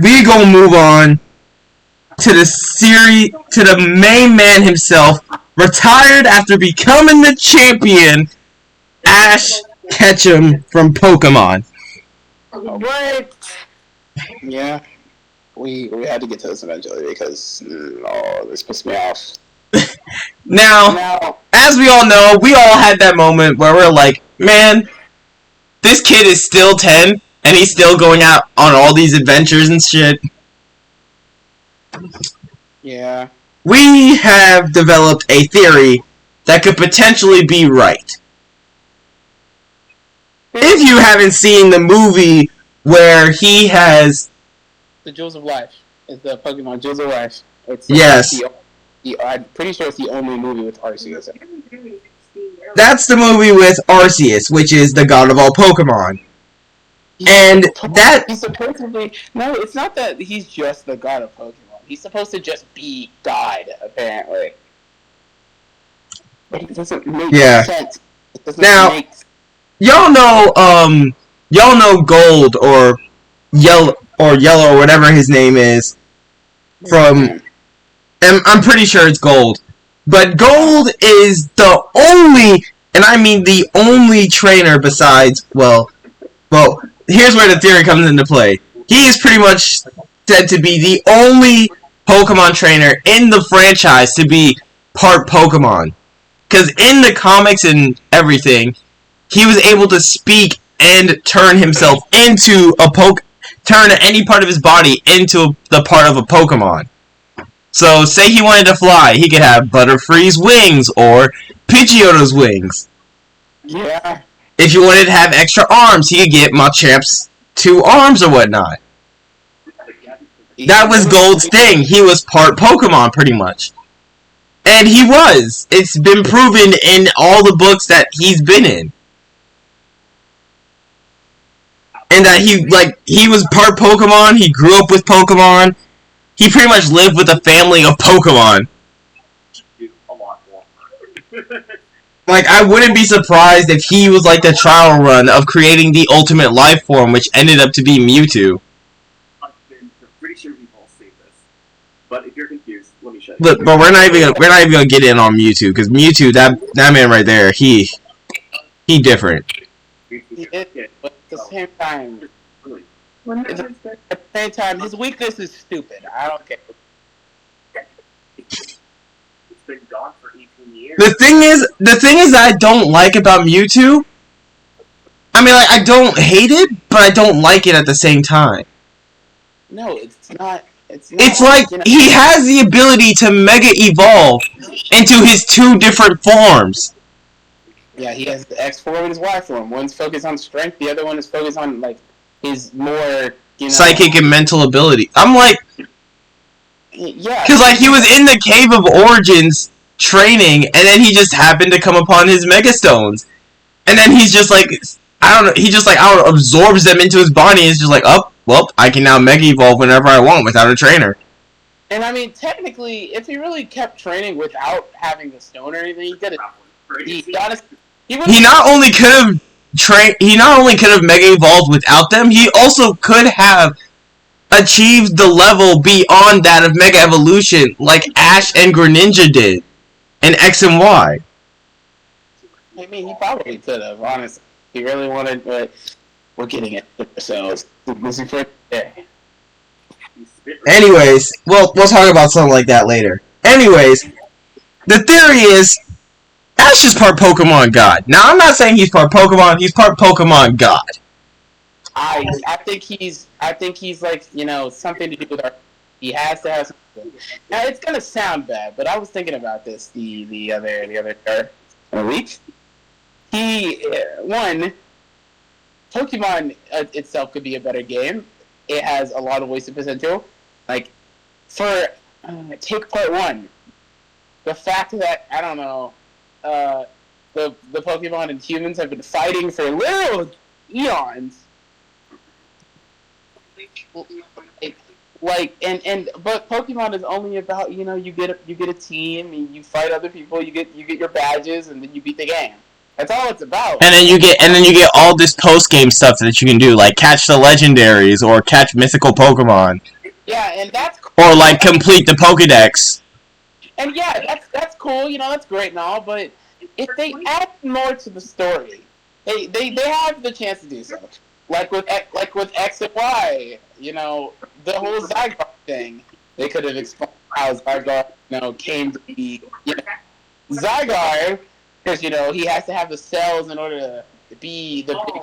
We gonna move on to the main man himself, retired after becoming the champion, Ash Ketchum from Pokemon. What? Yeah, we had to get to this eventually because this pissed me off. Now, as we all know, we all had that moment where we're like, man, this kid is still 10, and he's still going out on all these adventures and shit. Yeah. We have developed a theory that could potentially be right. If you haven't seen the movie where he has... The Jewels of Life. It's the Pokemon Jewels of Life. Yes. I'm pretty sure it's the only movie with Arceus in it. That's the movie with Arceus, which is the god of all Pokemon. And that... He's supposedly... No, it's not that he's just the god of Pokemon. He's supposed to just be God, apparently. But it doesn't make sense. It doesn't make... Y'all know Gold or Yellow or whatever his name is from... I'm pretty sure it's Gold. But Gold is the only, and I mean the only trainer besides, well, here's where the theory comes into play. He is pretty much said to be the only Pokemon trainer in the franchise to be part Pokemon. Because in the comics and everything, he was able to speak and turn himself into turn any part of his body into the part of a Pokemon. So, say he wanted to fly, he could have Butterfree's wings or Pidgeotto's wings. Yeah. If you wanted to have extra arms, he could get Machamp's 2 arms or whatnot. That was Gold's thing. He was part Pokemon, pretty much. And he was. It's been proven in all the books that he's been in. And that he was part Pokemon, he grew up with Pokemon. He pretty much lived with a family of Pokemon. Like, I wouldn't be surprised if he was like the trial run of creating the ultimate life form, which ended up to be Mewtwo. I'm pretty sure we've all seen this. But if you're confused, let me show you. Look, but we're not even gonna get in on Mewtwo, because Mewtwo, that man right there, he different. He is, but at the same time... At the same time, his weakness is stupid. I don't care. It's been gone for 18 years. The thing is that I don't like about Mewtwo. I mean, like, I don't hate it, but I don't like it at the same time. No, it's not. It's like he has the ability to Mega Evolve into his 2 different forms. Yeah, he has the X form and his Y form. One's focused on strength, the other one is focused on like his more, psychic and mental ability. I'm like, yeah, because like he was in the Cave of Origins training, and then he just happened to come upon his Mega Stones, and then he's just like, I don't know, he just like absorbs them into his body, and is just like, oh, well, I can now Mega Evolve whenever I want without a trainer. And I mean, technically, if he really kept training without having the stone or anything, he not only could have Mega Evolved without them, he also could have achieved the level beyond that of Mega Evolution, like Ash and Greninja did in X and Y. I mean, he probably could have, honestly. He really wanted, but we're getting it ourselves. Anyways, we'll talk about something like that later. Anyways, the theory is Ash is part Pokemon God. Now, I'm not saying he's part Pokemon. He's part Pokemon God. I think he's like, something to do with our... He has to have something. Now, it's gonna sound bad, but I was thinking about this the other week. Pokemon itself could be a better game. It has a lot of wasted potential. Like, take part 1. The fact that, I don't know, the Pokemon and humans have been fighting for literal eons. But Pokemon is only about, you get a team, and you fight other people, you get your badges, and then you beat the game. That's all it's about. And then you get all this post game stuff that you can do, like catch the legendaries or catch mythical Pokemon. Yeah, and that's cool. Or like complete the Pokédex. And yeah, that's cool, that's great and all, but if they add more to the story, they have the chance to do so. Like with X and Y, the whole Zygarde thing. They could have explained how Zygarde, came to be Zygarde, because he has to have the cells in order to be the big.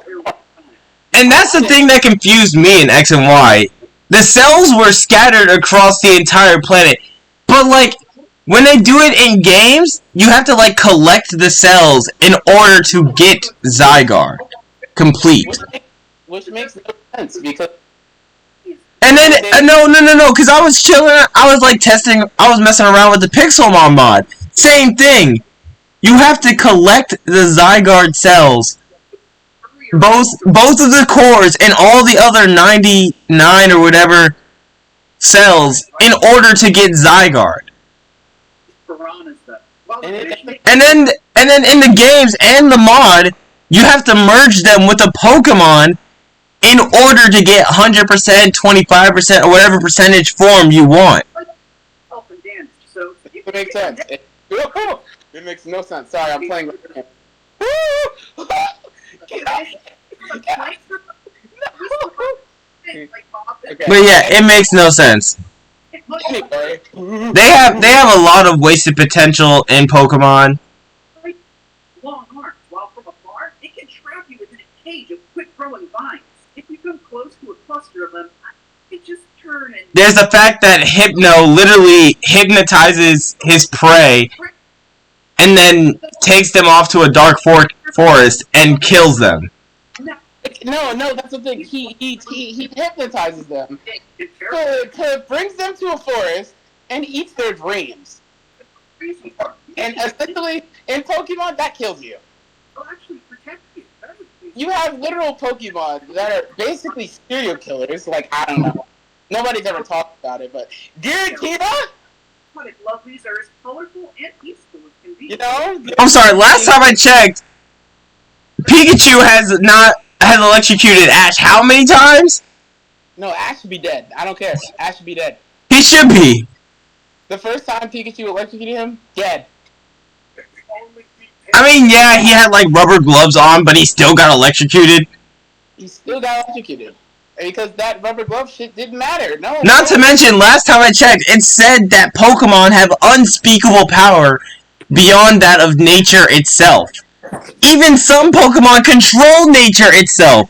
And that's the thing that confused me in X and Y. The cells were scattered across the entire planet, but like, when they do it in games, you have to like collect the cells in order to get Zygarde complete. Which makes no sense, because... And then, no, because I was chilling, I was like testing, I was messing around with the Pixelmon mod. Same thing. You have to collect the Zygarde cells both of the cores and all the other 99 or whatever cells in order to get Zygarde. And then in the games and the mod, you have to merge them with a Pokemon in order to get 100%, 25%, or whatever percentage form you want. It makes sense. It makes no sense. Sorry, I'm playing with him. But yeah, it makes no sense. Anyway. They have a lot of wasted potential in Pokemon. Long arms, while from afar, it can trap you within a cage of quick-growing vines. If you come close to a cluster of them, it just turn and... There's the fact that Hypno literally hypnotizes his prey and then takes them off to a dark forest and kills them. No, that's the thing. He hypnotizes them, brings them to a forest, and eats their dreams. And essentially, in Pokemon, that kills you. It'll actually protect you. You have literal Pokemon that are basically serial killers. Like, I don't know. Nobody's ever talked about it, but Giratina? Aquatic lovelies are as colorful and peaceful as can be. You know? I'm sorry, last time I checked, Pikachu has electrocuted Ash how many times? No, Ash should be dead. I don't care. Ash should be dead. He should be. The first time Pikachu electrocuted him, dead. I mean, yeah, he had like rubber gloves on, but he still got electrocuted. He still got electrocuted. Because that rubber glove shit didn't matter. No. Not to mention, last time I checked, it said that Pokemon have unspeakable power beyond that of nature itself. Even some Pokemon control nature itself.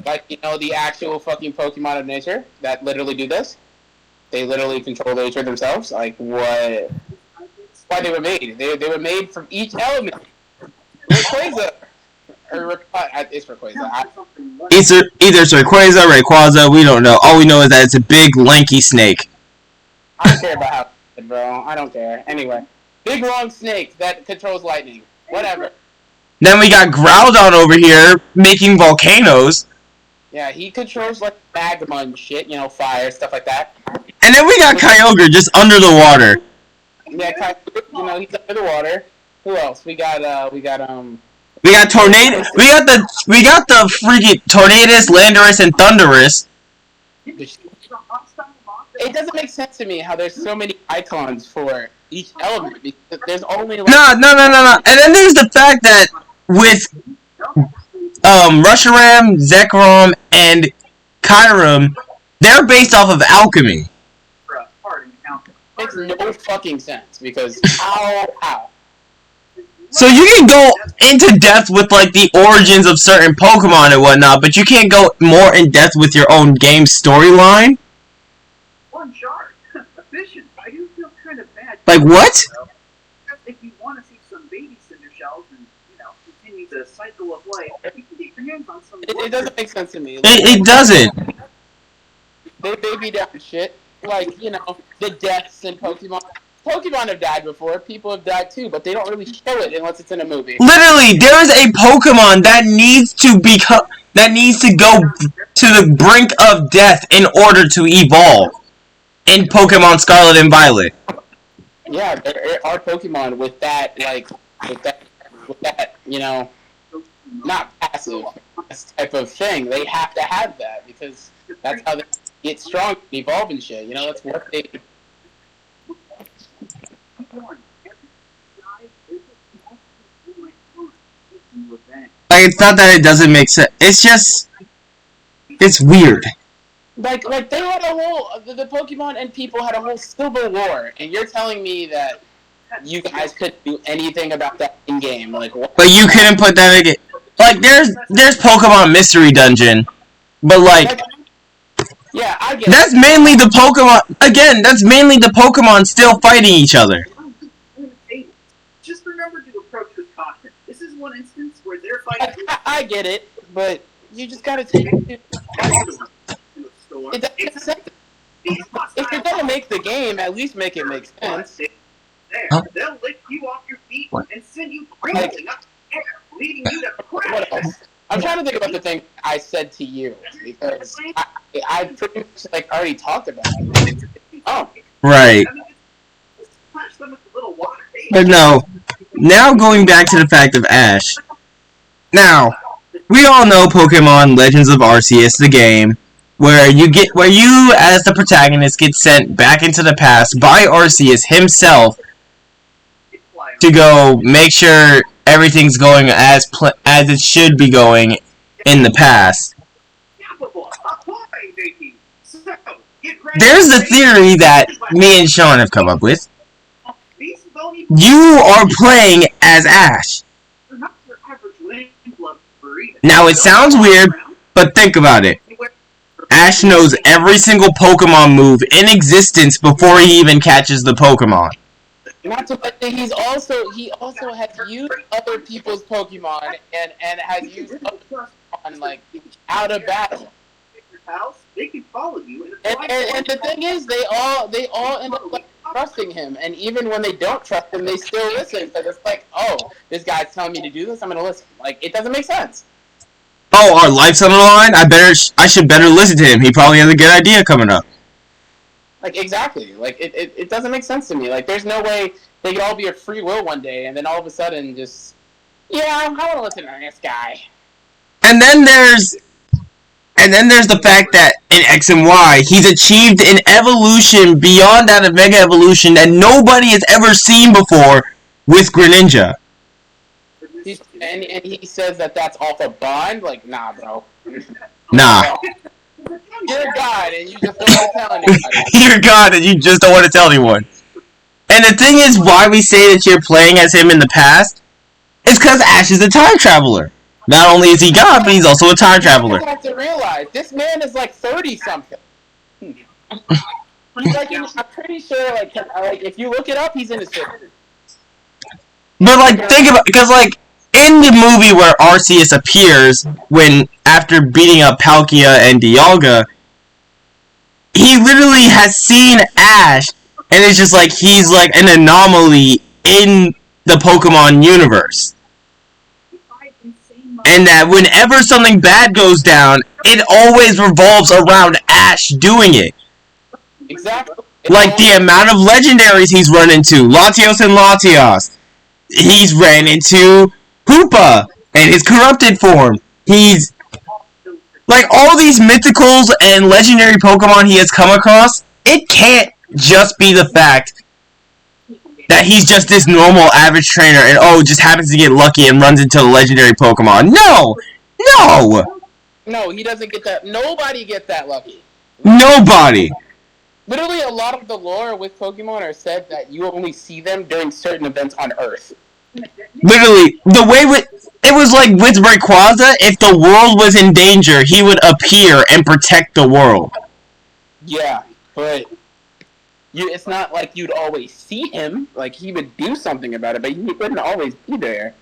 Like, you know, the actual fucking Pokemon of nature that literally do this. They literally control nature themselves. Like, what? That's why they were made. They were made from each element. Rayquaza. Or it's Rayquaza. It's either Rayquaza, Rayquaza, we don't know. All we know is that it's a big, lanky snake. I don't care about how it, bro. I don't care. Anyway. Big, long snake that controls lightning. Whatever. Then we got Groudon over here making volcanoes. Yeah, he controls like magma and shit, you know, fire, stuff like that. And then we got Kyogre just under the water. Yeah, Kyogre, you know, he's under the water. Who else? We got Tornado. We got the freaking Tornadus, Landorus, and Thundurus. It doesn't make sense to me how there's so many icons for each element because there's only like... No. And then there's the fact that with Reshiram, Zekrom, and Kyurem, they're based off of alchemy. Makes no fucking sense because how? So you can go into depth with like the origins of certain Pokemon and whatnot, but you can't go more in depth with your own game storyline. One shard, efficient. I do feel kind of bad. Like what? If you want to see some baby cinder shells and continue the cycle of life, you can get your hands on some. It doesn't make sense to me. Like, It doesn't. They baby down shit. Like, you know, the deaths in Pokemon. Pokemon have died before, people have died too, but they don't really show it unless it's in a movie. Literally, there is a Pokemon that needs to go to the brink of death in order to evolve in Pokemon Scarlet and Violet. Yeah, there are Pokemon with that, you know, not passive type of thing. They have to have that because that's how they get strong and evolve and shit. You know, that's what they. Like, it's not that it doesn't make sense. It's just, it's weird. Like they had a whole, the Pokemon and people had a whole civil war, and you're telling me that you guys couldn't do anything about that in game, like what? But you couldn't put that again. Like, there's Pokemon Mystery Dungeon, but like, yeah, I get that's mainly the Pokemon. Again, that's mainly the Pokemon still fighting each other. Just remember to approach with caution. This is one instance where they're fighting. I get it, but you just gotta take it. It doesn't make sense. If you're gonna make the game, at least make it make sense. Huh? They'll lift you off your feet What? and send you crawling up the air, leading you to What else? I'm trying to think about the thing I said to you because I pretty much like already talked about it. Oh, Right. I mean, just splash them with a little water. But no. Now going back to the fact of Ash. Now, we all know Pokemon Legends of Arceus, the game, where you as the protagonist get sent back into the past by Arceus himself to go make sure everything's going as it should be going in the past. There's the theory that me and Sean have come up with. You are playing as Ash. Now it sounds weird, but think about it. Ash knows every single Pokemon move in existence before he even catches the Pokemon. not to mention he also has used other people's Pokemon and has used other Pokemon like out of battle. They can follow you. And the thing is, they all end up like trusting him, and even when they don't trust him, they still listen. So it's like, oh, this guy's telling me to do this, I'm gonna listen. Like, it doesn't make sense. Oh, our life's on the line. I should better listen to him. He probably has a good idea coming up. Like, exactly. Like, it doesn't make sense to me. Like, there's no way they could all be a free will one day, and then all of a sudden just, yeah, I want to listen to this guy. And then there's the fact that in X and Y, he's achieved an evolution beyond that of Mega Evolution that nobody has ever seen before with Greninja. And he says that that's off a bond? Like, nah, bro. Nah. You're a god, and you just don't want to tell anybody. You're God, and you just don't want to tell anyone. And the thing is, why we say that you're playing as him in the past, is because Ash is a time traveler. Not only is he God, but he's also a time traveler. You have to realize, this man is like 30-something. He's like, I'm pretty sure, like, if you look it up, he's in his 50s. But, like, think about, because, like, in the movie where Arceus appears, after beating up Palkia and Dialga, he literally has seen Ash, and it's just like, he's like an anomaly in the Pokemon universe. And that whenever something bad goes down, it always revolves around Ash doing it. Exactly. Like the amount of legendaries he's run into, Latios and Latios. He's ran into Hoopa and his corrupted form. He's like all these mythicals and legendary Pokemon he has come across. It can't just be the fact that he's just this normal average trainer and just happens to get lucky and runs into a legendary Pokemon. No! No, he doesn't get that. Nobody gets that lucky. Nobody! Literally, a lot of the lore with Pokemon are said that you only see them during certain events on Earth. Literally, the way it was like with Rayquaza, if the world was in danger, he would appear and protect the world. Yeah, but it's not like you'd always see him. Like, he would do something about it, but he wouldn't always be there.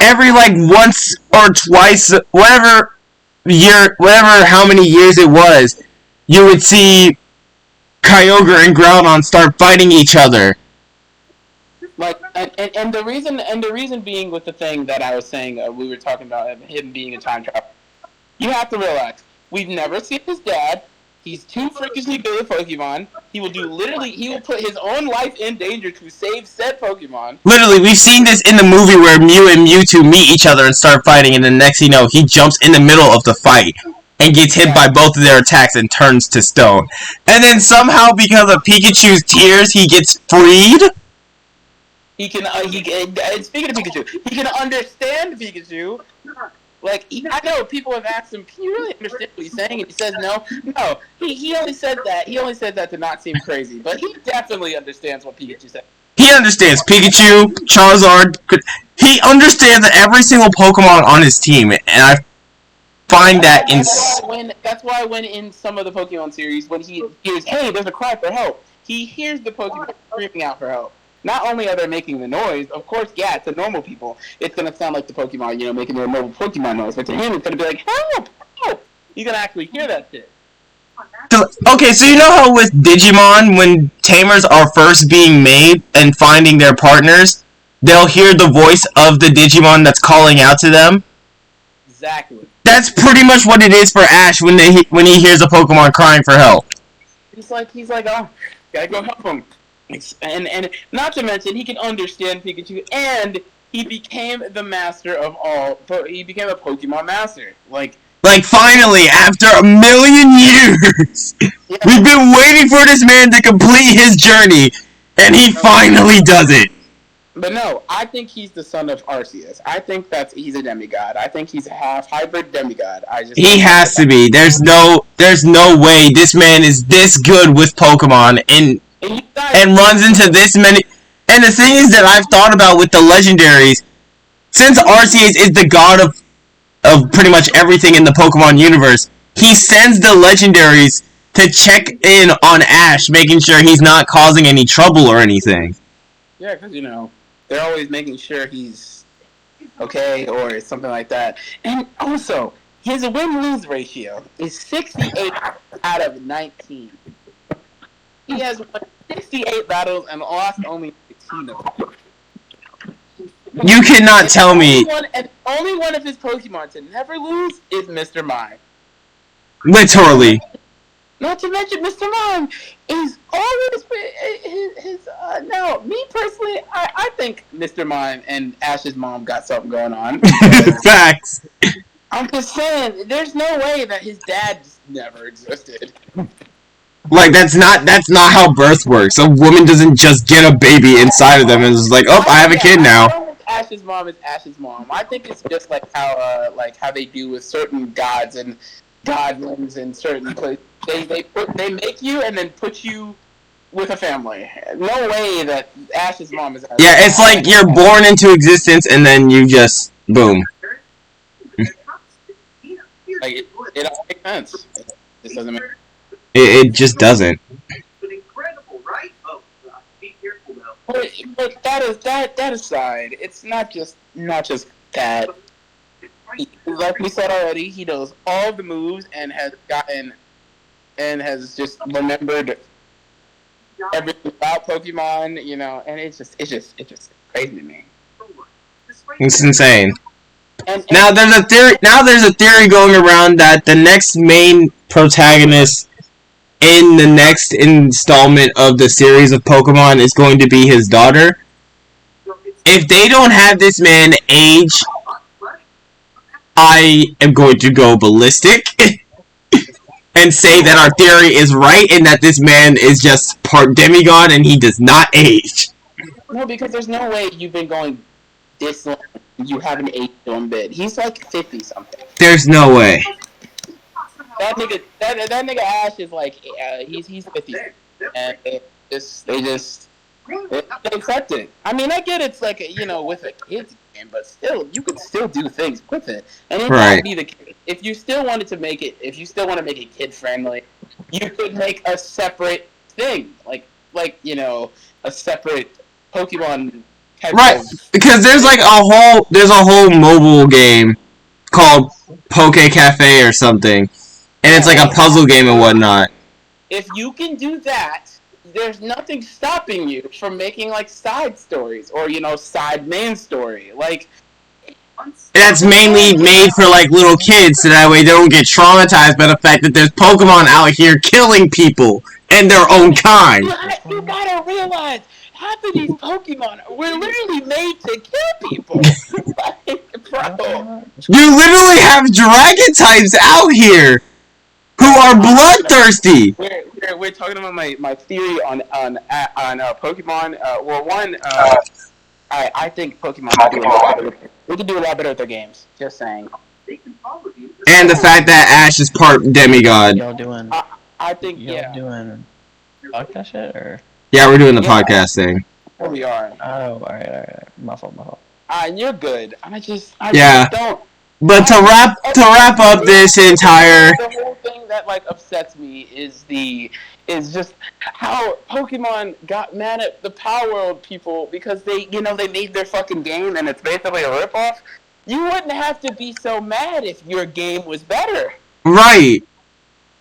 Every, like, once or twice, whatever how many years it was, you would see Kyogre and Groudon start fighting each other. Like, and the reason being with the thing that I was saying, we were talking about him being a time traveler. You have to realize, we've never seen his dad. He's too freakishly good at Pokemon. He will put his own life in danger to save said Pokemon. Literally, we've seen this in the movie where Mew and Mewtwo meet each other and start fighting, and the next you know, he jumps in the middle of the fight and gets hit by both of their attacks and turns to stone. And then somehow, because of Pikachu's tears, he gets freed? Speaking of Pikachu, he can understand Pikachu. Like, I know people have asked him, can you really understand what he's saying? And he says no. No, he only said that. He only said that to not seem crazy. But he definitely understands what Pikachu said. He understands Pikachu, Charizard. He understands every single Pokemon on his team. And I find that That's why when in some of the Pokemon series, when he hears, hey, there's a cry for help, he hears the Pokemon screaming out for help. Not only are they making the noise, of course, yeah, to normal people, it's going to sound like the Pokemon, making their normal Pokemon noise. But to him, it's going to be like, help! Help! You're going to actually hear that shit. Okay, so you know how with Digimon, when tamers are first being made and finding their partners, they'll hear the voice of the Digimon that's calling out to them. Exactly. That's pretty much what it is for Ash when he hears a Pokemon crying for help. He's like, oh, gotta go help him. And not to mention, he can understand Pikachu, and he became the master of all. He became a Pokemon master. Like finally, after a million years, yeah. we've been waiting for this man to complete his journey, and he finally does it. But no, I think he's the son of Arceus. I think he's a demigod. I think he's a half hybrid demigod. He has to be. There's no way this man is this good with Pokemon and runs into this many. And the thing is that I've thought about with the legendaries, since Arceus is the god of pretty much everything in the Pokemon universe, he sends the legendaries to check in on Ash, making sure he's not causing any trouble or anything. Yeah, because, they're always making sure he's okay or something like that. And also, his win-lose ratio is 68 out of 19. He has won 68 battles and lost only 15 of them. You cannot tell me. Only one of his Pokemon to never lose is Mr. Mime. Literally. Not to mention, Mr. Mime is always now, me personally, I think Mr. Mime and Ash's mom got something going on. Facts. I'm just saying, there's no way that his dad just never existed. Like, that's not how birth works. A woman doesn't just get a baby inside of them and is like, oh, I have a kid now. I don't think Ash's mom is Ash's mom. I think it's just like how they do with certain gods and godlings in certain places. They make you and then put you with a family. No way that Ash's mom is. Yeah, it's like you're born into existence and then you just boom. Like it all makes sense. This doesn't make. It just doesn't. But incredible, right? Oh, God, be careful though. But that aside, it's not just that. Like we said already, he knows all the moves and has just remembered everything about Pokemon, and it's just crazy to me. It's insane. And Now there's a theory going around that the next main protagonist in the next installment of the series of Pokemon is going to be his daughter. If they don't have this man age, I am going to go ballistic and say that our theory is right and that this man is just part demigod and he does not age. No, because there's no way you've been going this long. You haven't aged one bit. He's like 50 something. There's no way. That nigga Ash is like he's 50, and they just accept it. I mean, I get it's like with a kid's game, but still, you could still do things with it. And it might be the case. If you still want to make it kid friendly, you could make a separate thing, like a separate Pokemon. Right, because there's a whole mobile game called Poke Cafe or something, and it's like a puzzle game and whatnot. If you can do that, there's nothing stopping you from making like side stories or side main story. Like that's mainly made for like little kids, so that way they don't get traumatized by the fact that there's Pokemon out here killing people and their own kind. You gotta realize. Half of these Pokemon were literally made to kill people. Bro. You literally have dragon types out here who are bloodthirsty. We're talking about my theory on Pokemon. I think Pokemon could do a lot better with their games. Just saying. And the fact that Ash is part demigod. Y'all doing? I think doing podcast shit or? Yeah, we're doing the podcast thing. We are. Oh, alright. My fault. You're good. I just don't. But to wrap up this entire. The whole thing that upsets me is just how Pokemon got mad at the Power World people because they made their fucking game and it's basically a ripoff. You wouldn't have to be so mad if your game was better. Right.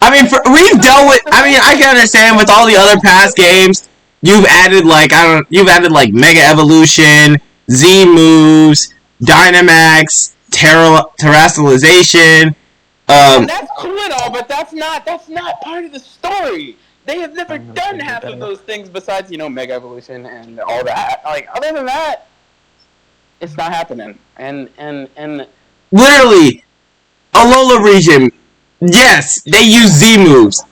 I mean, we've dealt with. I mean, I can understand with all the other past games. You've added Mega Evolution. Z moves, Dynamax, Terrestrialization. And that's cool and all, but that's not part of the story. They have never done half of those things besides, Mega Evolution and all that. Like, other than that, it's not happening. And Literally, Alola region, yes, they use Z moves.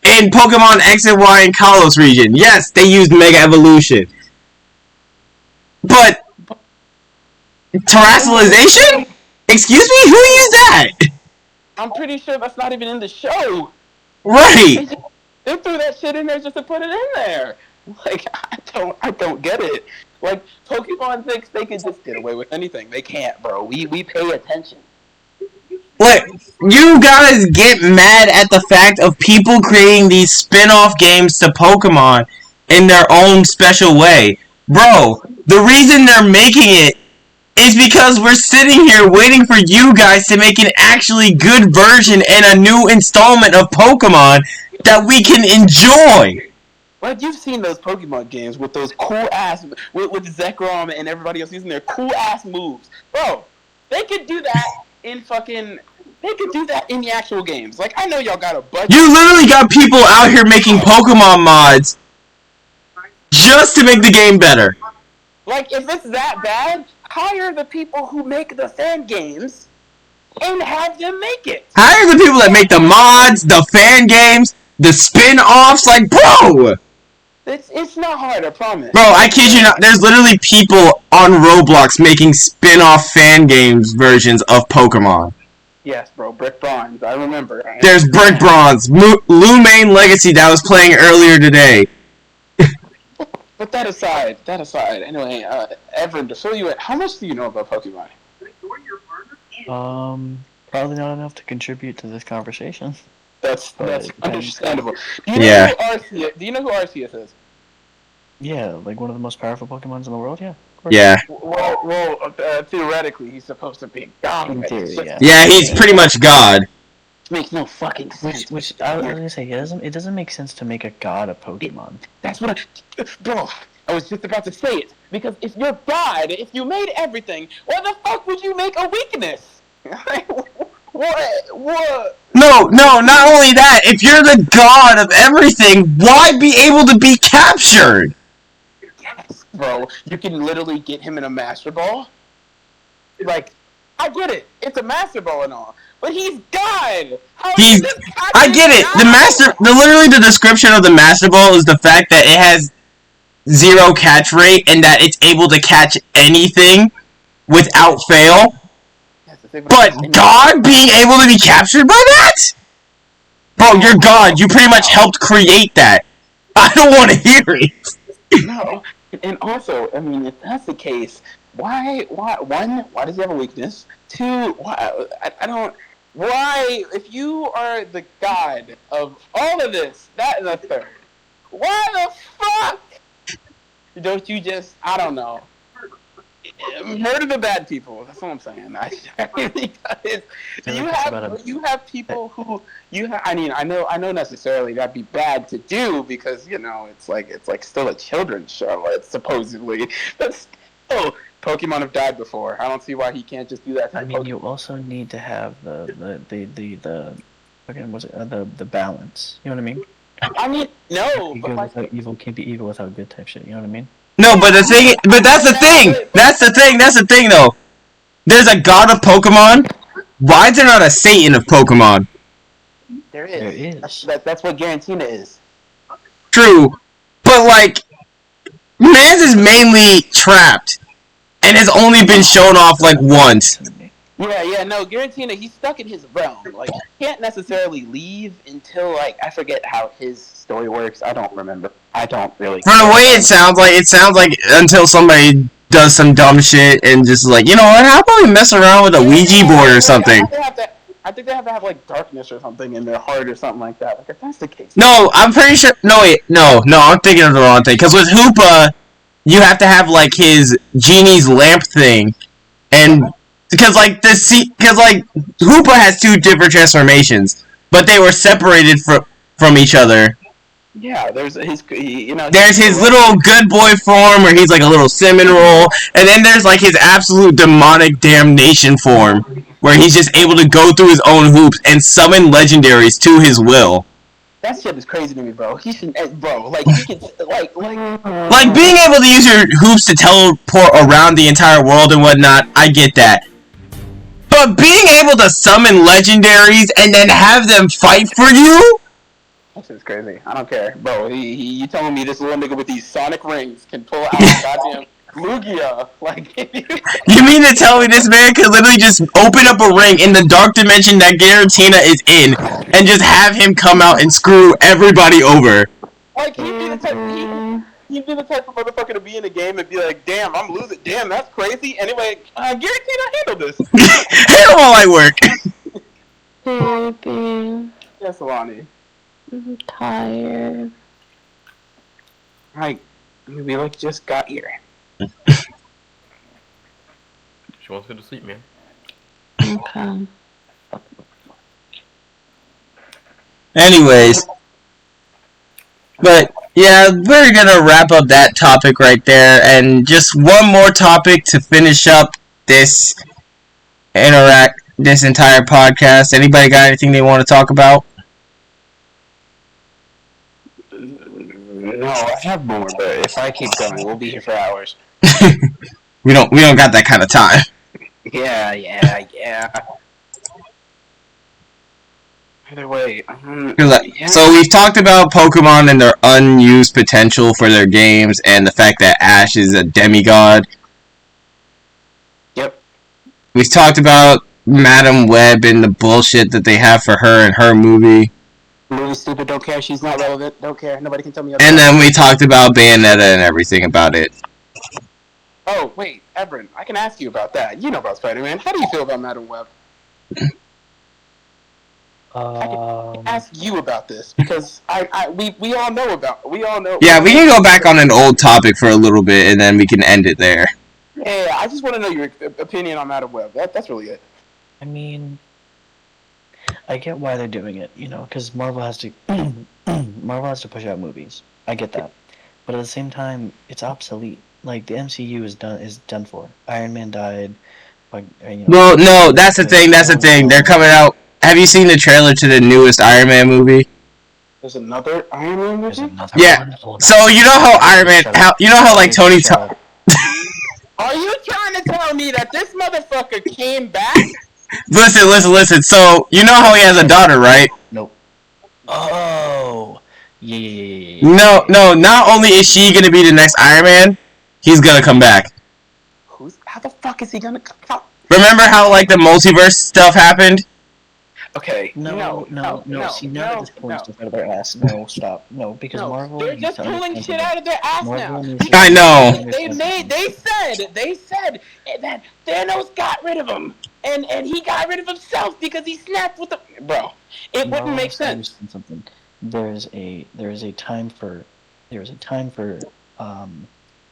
In Pokemon X and Y and Kalos region, yes, they used Mega Evolution. But Terrestrialization? Excuse me? Who used that? I'm pretty sure that's not even in the show. Right. They threw that shit in there just to put it in there. Like, I don't get it. Like, Pokemon thinks they can just get away with anything. They can't, bro. We pay attention. Look, you guys get mad at the fact of people creating these spin-off games to Pokemon in their own special way. Bro, the reason they're making it is because we're sitting here waiting for you guys to make an actually good version and a new installment of Pokemon that we can enjoy. Like, you've seen those Pokemon games with those cool-ass... With Zekrom and everybody else using their cool-ass moves. Bro, they could do that in fucking... They could do that in the actual games. Like, I know y'all got a budget. You literally got people out here making Pokemon mods just to make the game better. Like, if it's that bad, hire the people who make the fan games and have them make it. Hire the people that make the mods, the fan games, the spin-offs. Like, bro! It's not hard, I promise. Bro, I kid you not. There's literally people on Roblox making spin-off fan games versions of Pokemon. Yes, bro, Brick Bronze, I remember. There's Brick Bronze, Lumine Legacy that I was playing earlier today. But that aside, anyway, Everin, to fill you in, how much do you know about Pokemon? Probably not enough to contribute to this conversation. That's But- understandable. Do you know Yeah. who Arceus is? Yeah, like one of the most powerful Pokemons in the world. Yeah. Of course. Yeah. Well, theoretically, he's supposed to be God. In theory, yeah. Yeah, he's pretty much God. Makes no fucking sense. Which I was gonna say, it doesn't make sense to make a god a Pokemon. That's what bro, I was just about to say it. Because if you're God, if you made everything, why the fuck would you make a weakness? What? No, not only that, if you're the god of everything, why be able to be captured? Yes, bro. You can literally get him in a Master Ball. Like, I get it. It's a Master Ball and all. But he's God! I get it. Literally the description of the Master Ball is the fact that it has 0 catch rate and that it's able to catch anything without fail. But God being able to be captured by that? Bro, you're God. You pretty much helped create that. I don't want to hear it. No. And also, I mean, if that's the case, why, one, why does he have a weakness? Two, why, I don't, why, if you are the god of all of this, that and the third, why the fuck don't you just, I don't know, murder the bad people? That's what I'm saying. You have people who I mean, I know necessarily that'd be bad to do because it's like still a children's show. It's supposedly, but still, Pokemon have died before. I don't see why he can't just do that. I mean, you also need to have the balance. You know what I mean? I mean, no, but Good like, without evil can't be evil without good type shit. You know what I mean? No, but that's the thing though. There's a god of Pokemon. Why is there not a Satan of Pokemon? there is. There is. That's what Garantina is. True, but like, Mans is mainly trapped, and has only been shown off like once. Yeah, no, Garantina, he's stuck in his realm. Like, he can't necessarily leave until, like, I forget how his story works. I don't remember. I don't really. From the way it sounds like until somebody does some dumb shit and just like, you know what, how about we mess around with a Ouija board or something? I think they have to have, like, darkness or something in their heart or something like that. Like, if that's the case. No, I'm pretty sure, no, I'm thinking of the wrong thing, because with Hoopa, you have to have, like, his genie's lamp thing, and because Hoopa has 2 different transformations, but they were separated from each other Yeah, there's There's his little good boy form where he's like a little cinnamon roll, and then there's like his absolute demonic damnation form where he's just able to go through his own hoops and summon legendaries to his will. That shit is crazy to me, bro. He should, bro. Like he can, like. Like being able to use your hoops to teleport around the entire world and whatnot, I get that. But being able to summon legendaries and then have them fight for you? That shit's crazy. I don't care, bro. You telling me this little nigga with these sonic rings can pull out goddamn Lugia? Like, You mean to tell me this man could literally just open up a ring in the dark dimension that Giratina is in and just have him come out and screw everybody over? like he'd be the type. He'd be the type of motherfucker to be in a game and be like, "Damn, I'm losing. Damn, that's crazy." Anyway, Giratina, handle this. Handle all I work. Baby, Yes, Alani. I'm tired. Right. We like just got here. She wants to go to sleep, man. Okay. Anyways. But, yeah, we're gonna wrap up that topic right there, and just one more topic to finish up this entire podcast. Anybody got anything they want to talk about? No, I have more, but if I keep going, we'll be here for hours. We don't got that kind of time. Yeah. Either way, So we've talked about Pokemon and their unused potential for their games, and the fact that Ash is a demigod. Yep. We've talked about Madam Web and the bullshit that they have for her in her movie. Movie stupid, don't care, she's not relevant, don't care, nobody can tell me And then we talked about Bayonetta and everything about it. Oh, wait, Everin, I can ask you about that. You know about Spider-Man. How do you feel about Madam Web? I can ask you about this, because we all know about, Yeah, we can go back on an old topic for a little bit, and then we can end it there. Yeah, I just want to know your opinion on Madam Web. That's really it. I mean, I get why they're doing it, you know, because Marvel has to push out movies. I get that, but at the same time, it's obsolete. Like the MCU is done for. Iron Man died. Like, you know, Well, no, that's the thing. They're coming out. Have you seen the trailer to the newest Iron Man movie? There's another Iron Man There's movie? another Yeah. one. Hold on. So you know how Iron Man, like Tony. Shut up. Are you trying to tell me that this motherfucker came back? Listen. So you know how he has a daughter, right? Nope. Oh. Yeah. No. Not only is she gonna be the next Iron Man, he's gonna come back. How the fuck is he gonna come? Remember how like the multiverse stuff happened? Okay. No. See, now at this point, stuff out of their ass. No, stop. No, because Marvel. They're just pulling shit out of their ass Marvel now. needs to- I know. They said that Thanos got rid of him, and he got rid of himself because he snapped with the bro. It wouldn't make sense. Something. There is a time for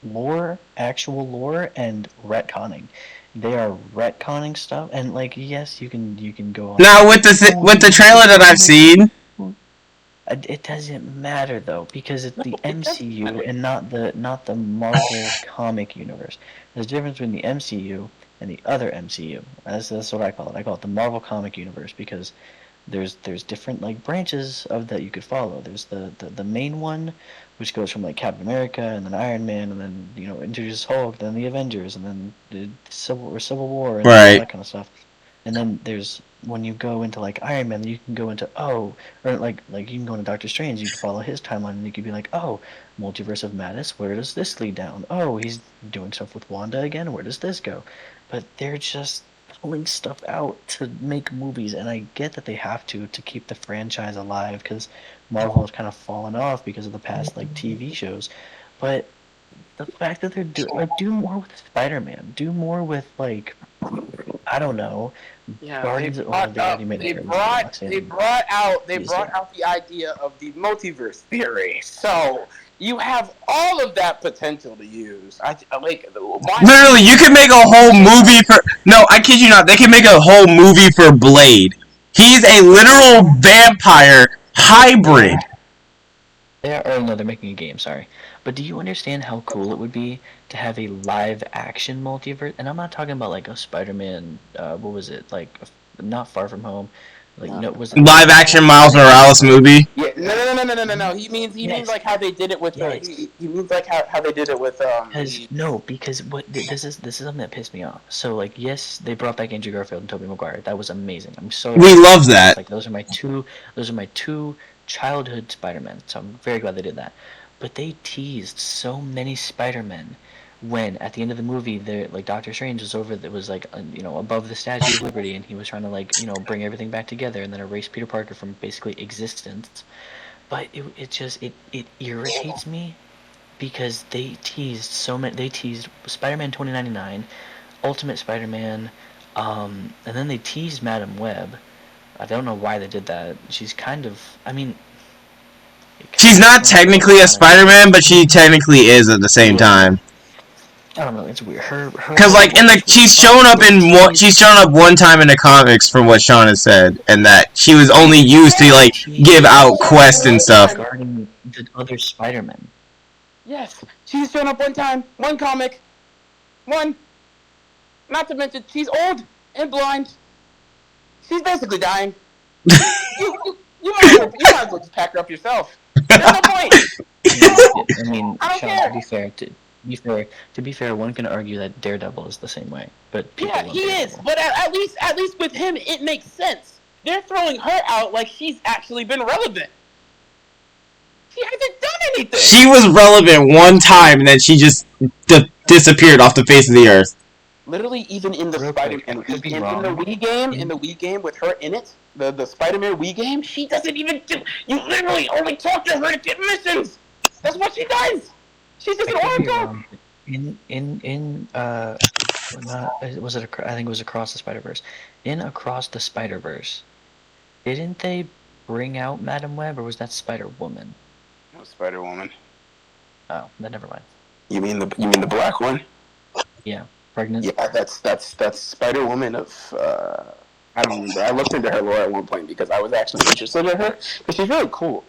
lore, actual lore, and retconning. They are retconning stuff, and like yes, you can go on. Now with the trailer that I've seen, It doesn't matter though, because it's the MCU and not the Marvel comic universe. There's a difference between the MCU and the other MCU. That's what I call it. I call it the Marvel comic universe because there's different like branches of that you could follow. There's the main one, which goes from like Captain America and then Iron Man and then introduces Hulk, then the Avengers and then the Civil War and all Right. that kind of stuff. And then there's when you go into like Iron Man, you can go into or like you can go into Doctor Strange. You can follow his timeline, and you could be like, oh, Multiverse of Madness. Where does this lead down? Oh, he's doing stuff with Wanda again. Where does this go? But they're just pulling stuff out to make movies, and I get that they have to keep the franchise alive because Marvel has kind of fallen off because of the past like TV shows. But the fact that they're do more with Spider-Man, do more with like I don't know. Yeah, Guardians they of- brought, they already made it. brought out the idea of the multiverse theory. So you have all of that potential to use. literally, you can make a whole movie for. No, I kid you not. They can make a whole movie for Blade. He's a literal vampire hybrid. They're making a game, sorry. But do you understand how cool it would be to have a live-action multiverse? And I'm not talking about like a Spider-Man, what was it, like, not Far From Home, like, no, was it Live action Miles Morales movie. Yeah, no. He means Yes. like how they did it with Yes. he means like how they did it with Because this is something that pissed me off. So like, yes, they brought back Andrew Garfield and Tobey Maguire. That was amazing. I'm so We love that. like those are my two childhood Spider-Men. So I'm very glad they did that. But they teased so many Spider-Men when at the end of the movie, there like Doctor Strange was over. That was like above the Statue of Liberty, and he was trying to like bring everything back together, and then erase Peter Parker from basically existence. But it irritates me because they teased so many. They teased Spider-Man 2099, Ultimate Spider-Man, and then they teased Madam Web. I don't know why they did that. She's kind of, I mean, She's not technically a Spider-Man, but she technically is at the same time. I don't know. It's weird. Because like she's shown up one time in the comics, from what Sean has said, and that she was only used to like give out quests and stuff. Regarding the other Spider-Men. Yes, she's shown up one time, one comic, one. Not to mention, she's old and blind. She's basically dying. you might as well just pack her up yourself. There's no point. I mean, I don't Sean, care. to be fair, one can argue that Daredevil is the same way, but people Yeah, love he is. Daredevil. But at least with him, it makes sense. They're throwing her out like she's actually been relevant. She hasn't done anything. She was relevant one time, and then she just disappeared off the face of the earth. Literally, even in the Real Spider quick, in I could be the wrong. Wii game with her in it, the Spider-Man Wii game, she doesn't even do. You literally only talk to her to get missions. That's what she does. She's just an I could be oracle. wrong. I think it was Across the Spider-Verse. In Across the Spider-Verse, didn't they bring out Madam Web, or was that Spider-Woman? No, Spider-Woman. Oh, then never mind. You mean the black one? Yeah, pregnant. Yeah, that's Spider-Woman of. I don't remember. I looked into her lore at one point because I was actually interested in her, but she's really cool.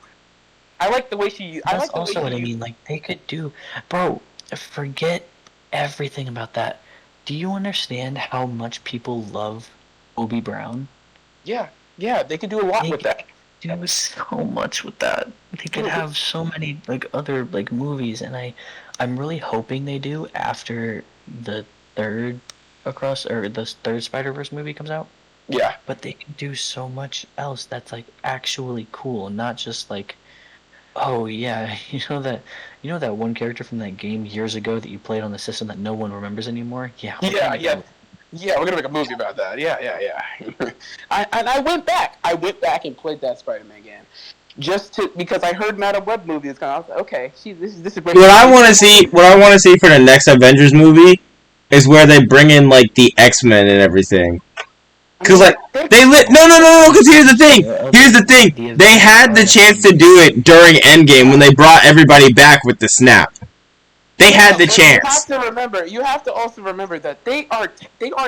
I like the way she. That's also what I mean. Like, they could do, bro. Forget everything about that. Do you understand how much people love Obi Brown? Yeah, they could do a lot They with that. do so much with that. They could have so many like other like movies, and I'm really hoping they do after the third Spider-Verse movie comes out. Yeah. But they can do so much else that's like actually cool, not just like, oh yeah, you know that one character from that game years ago that you played on the system that no one remembers anymore? Yeah. Yeah, we're gonna make a movie about that. Yeah. I went back and played that Spider-Man game, because I heard Madam Web movie is coming. I was like, okay, this is great. What I want to see for the next Avengers movie is where they bring in like the X-Men and everything. Because like no. Because here's the thing. They had the chance to do it during Endgame when they brought everybody back with the snap. They had the chance. You have to also remember that they are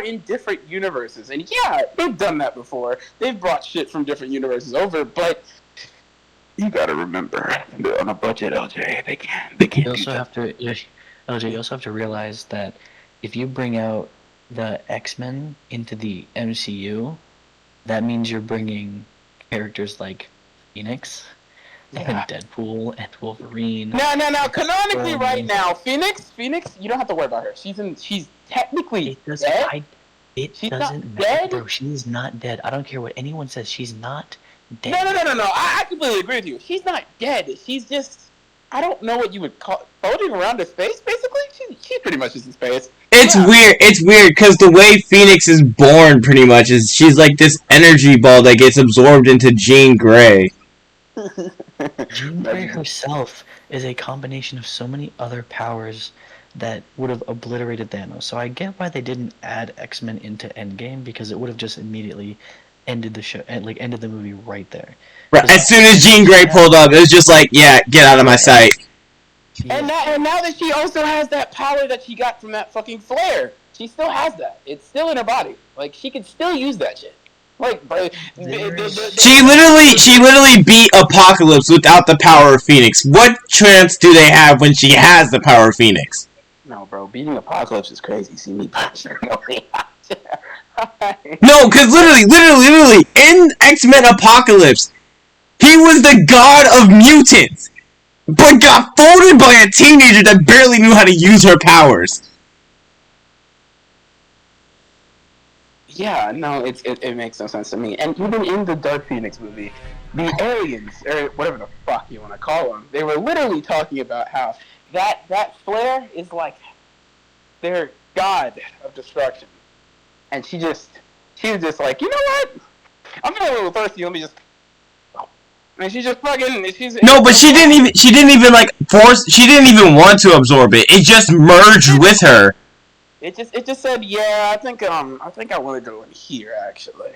in different universes, and yeah, they've done that before. They've brought shit from different universes over, but you gotta remember, they're on a budget, LJ. They can't. You also have to, LJ. You also have to realize that if you bring out the X-Men into the MCU, that means you're bringing characters like Phoenix. And Deadpool and Wolverine. No. Canonically, right now, Phoenix. You don't have to worry about her. She's technically dead. She's not dead, bro. She's not dead. I don't care what anyone says. She's not dead. No. I completely agree with you. She's not dead. She's just, I don't know what you would call, floating around in space. Basically, she's pretty much just in space. It's weird because the way Phoenix is born, pretty much, is she's like this energy ball that gets absorbed into Jean Grey. Jean Grey herself is a combination of so many other powers that would have obliterated Thanos. So I get why they didn't add X-Men into Endgame, because it would have just immediately ended the show, like ended the movie right there. Right. As soon as Jean Grey pulled up, it was just like, yeah, get out of my sight. Yeah. And now that she also has that power that she got from that fucking flare, she still has that. It's still in her body. Like, she can still use that shit. Like, bro, She literally beat Apocalypse without the power of Phoenix. What chance do they have when she has the power of Phoenix? No, bro, beating Apocalypse is crazy. See me personally. No, because literally, in X-Men Apocalypse, he was the god of mutants, but got folded by a teenager that barely knew how to use her powers. Yeah, no, it makes no sense to me. And even in the Dark Phoenix movie, the aliens, or whatever the fuck you want to call them, they were literally talking about how that flare is like their god of destruction. And she was just like, you know what? I'm feeling a little thirsty. Let me just. And she's just fucking. No, but she didn't even like force. She didn't even want to absorb it. It just merged with her. It just said, yeah, I think I want to go in here actually.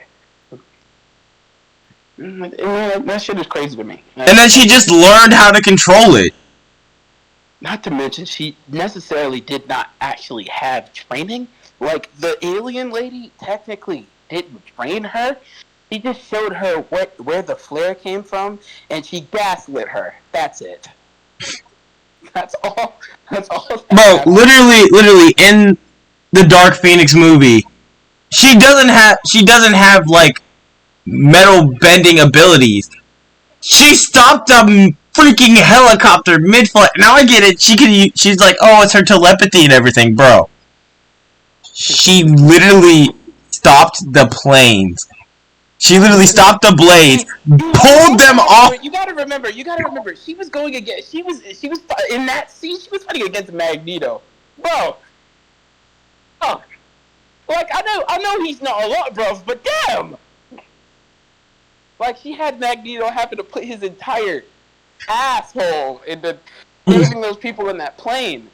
That shit is crazy to me. And then she just learned how to control it. Not to mention, she necessarily did not actually have training. Like, the alien lady technically didn't train her. She just showed her where the flare came from, and she gaslit her. That's it. That's all. Bro, literally, in the Dark Phoenix movie, she doesn't have like metal bending abilities. She stopped a freaking helicopter mid-flight. Now I get it. She's like, oh, it's her telepathy and everything, bro. She literally stopped the planes. She literally stopped the blades, pulled them off. You gotta remember. She was going against. She was in that scene. She was fighting against Magneto, bro. Oh, like I know he's not a lot, bro, but damn. Like, she had Magneto having to put his entire asshole into saving those people in that plane.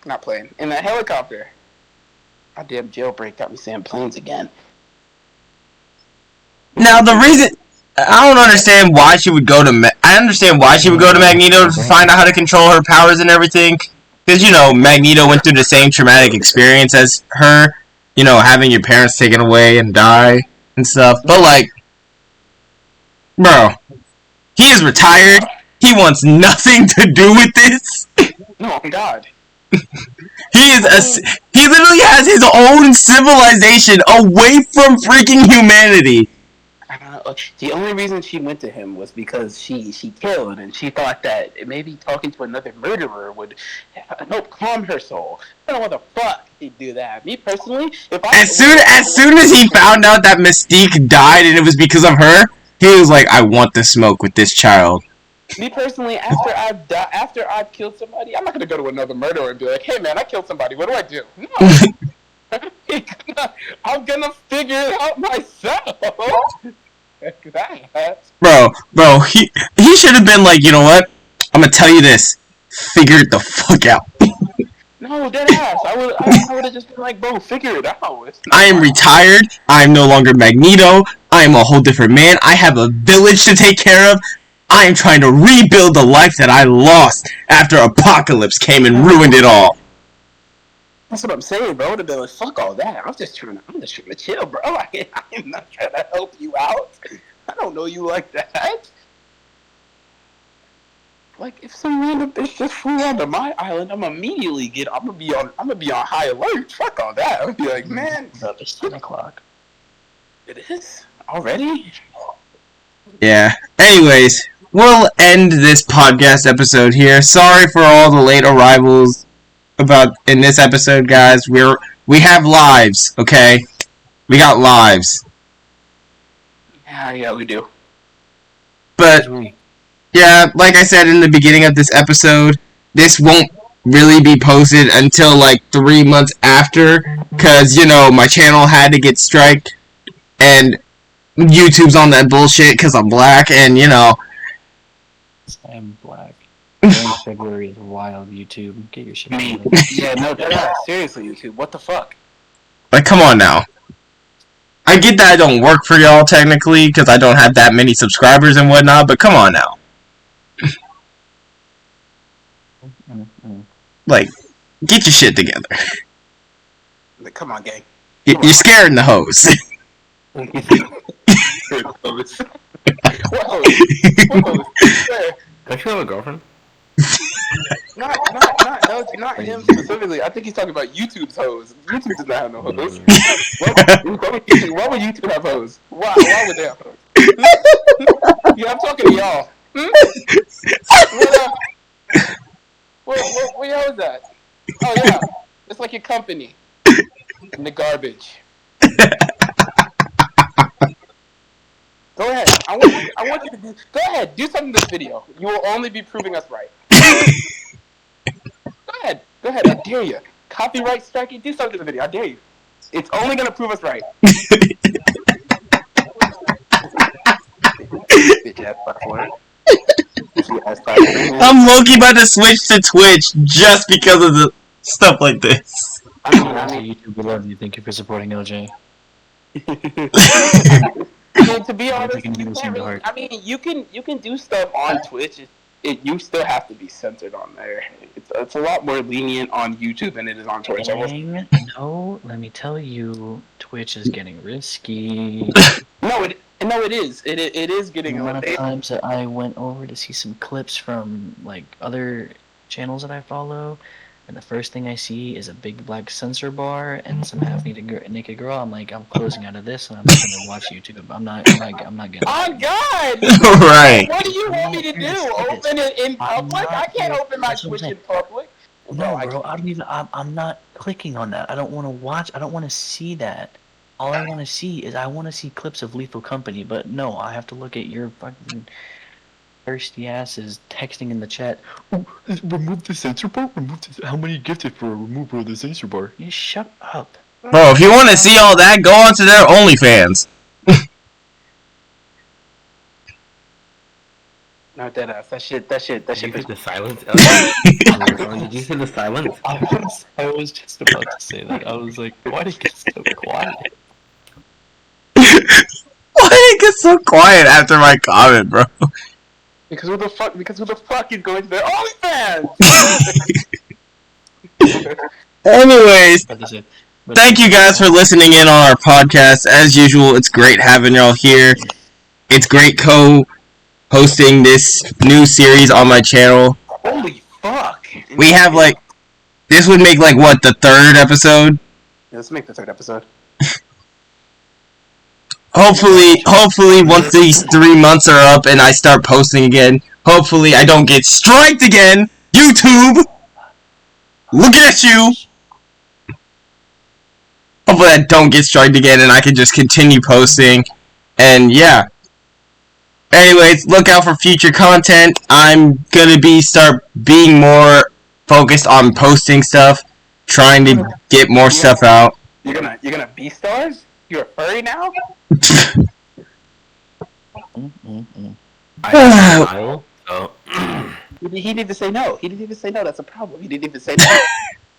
Not plane, in that helicopter. Goddamn jailbreak got me saying planes again. Now, the reason... I don't understand why she would go to... I understand why she would go to Magneto to find out how to control her powers and everything. Because, you know, Magneto went through the same traumatic experience as her. You know, having your parents taken away and die and stuff. But, like... Bro, he is retired. He wants nothing to do with this. No, God. He literally has his own civilization away from freaking humanity. I don't know. The only reason she went to him was because she killed, and she thought that maybe talking to another murderer would help calm her soul. I don't know what the fuck he'd do that. Me personally, as soon as he found out that Mystique died and it was because of her, he was like, I want the smoke with this child. Me personally, after I've killed somebody, I'm not gonna go to another murderer and be like, hey man, I killed somebody, what do I do? No. I'm gonna figure it out myself. Bro, he should have been like, you know what? I'm gonna tell you this. Figure it the fuck out. No, dead ass. I would have just been like, bro, figure it out. I am retired. I am no longer Magneto. I am a whole different man. I have a village to take care of. I am trying to rebuild the life that I lost after Apocalypse came and ruined it all. That's what I'm saying, bro. I would have been like, fuck all that. I'm just trying to chill, bro. I am not trying to help you out. I don't know you like that. Like, if some random bitch just flew onto my island, I'm gonna be on high alert. Fuck all that. I would be like, man, It's 10 o'clock. It is already. Yeah. Anyways, we'll end this podcast episode here. Sorry for all the late arrivals in this episode, guys. We have lives, okay? We got lives. Yeah, we do. But yeah, like I said in the beginning of this episode, this won't really be posted until like 3 months after, cause you know my channel had to get striked, and YouTube's on that bullshit cause I'm black, and you know. I'm black. February is wild. YouTube, get your shit. Yeah, no, seriously, YouTube, what the fuck? Like, come on now. I get that I don't work for y'all technically because I don't have that many subscribers and whatnot, but come on now. Like, get your shit together. Like, come on, gang. You're scaring the hoes. Whoa, sir. Don't you have a girlfriend? Not him specifically. I think he's talking about YouTube's hoes. YouTube does not have no hoes. Why would YouTube have hoes? Why would they have hoes? Yeah, I'm talking to y'all. What y'all is that? Oh yeah, it's like your company. In the garbage. Go ahead. I want you to do. Go ahead. Do something in this video. You will only be proving us right. Go ahead. I dare you. Copyright striking. Do something in the video. I dare you. It's only gonna prove us right. I'm low-key about to switch to Twitch just because of the stuff like this. YouTube, we love you. Thank you for supporting LJ. I mean, to be honest, taking you you can't to really, heart. I mean, you can do stuff on Twitch. You still have to be censored on there. It's a lot more lenient on YouTube than it is on Twitch. Dang, no, let me tell you, Twitch is getting risky. No, it is. It is getting The a amount of little. times that I went over to see some clips from like other channels that I follow, and the first thing I see is a big black censor bar and some half-naked girl. I'm like, I'm closing out of this, and I'm just gonna watch YouTube. I'm not gonna. Oh God! Right. What do you want me to do? Open it in public? I can't open my Twitch in public. No, bro, I don't even. I'm not clicking on that. I don't want to watch. I don't want to see that. All I want to see is I want to see clips of Lethal Company. But no, I have to look at your fucking thirsty asses texting in the chat. Oh, remove the censor bar. Remove this. How many gifted for a removal of the censor bar? You shut up. Bro, if you want to see all that, go on to their OnlyFans. No, deadass. That shit. Did you hear the silence? Did you hear the silence? I was just about to say that. I was like, why did it get so quiet? Why did it get so quiet after my comment, bro? Because who the fuck is going to their OnlyFans? Anyways, But thank you guys for listening in on our podcast. As usual, it's great having y'all here. It's great co-hosting this new series on my channel. Holy fuck! We have like, this would make like what, the third episode? Yeah, let's make the third episode. Hopefully, once these 3 months are up and I start posting again, hopefully I don't get striked again. YouTube, looking at you. Hopefully I don't get striked again and I can just continue posting. And yeah. Anyways, look out for future content. I'm gonna start being more focused on posting stuff, trying to get more stuff out. You're gonna be stars? You're a furry now? I smile, so... He didn't even say no. He didn't even say no. That's a problem. He didn't even say no.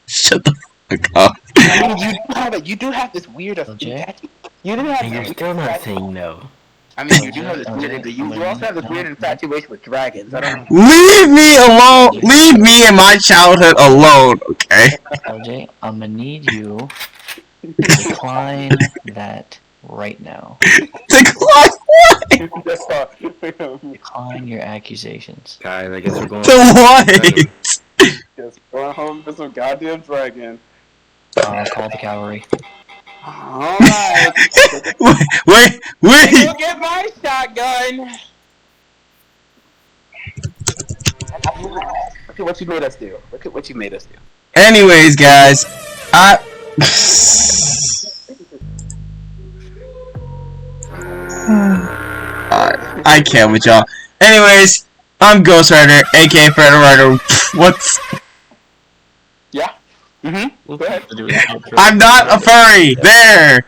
Shut the fuck up. I mean, you do have this weird Okay. You do have And you're this still not weird saying no. I mean, you do have this Okay. weird. You also have this weird infatuation with dragons. I don't know. Leave me alone. Leave me and my childhood alone, okay? LJ, I'm gonna need you to decline that right now. Decline what? Decline your accusations. Guys, I guess we're going... The what? Just going home for some goddamn dragon. Call the cavalry. Alright. Wait. Go get my shotgun. Look at what you made us do. Look at what you made us do. Anyways, guys, I can't with y'all. Anyways, I'm Ghost Rider, aka Fred Rider. What's? Yeah. Go ahead. I'm not a furry. There.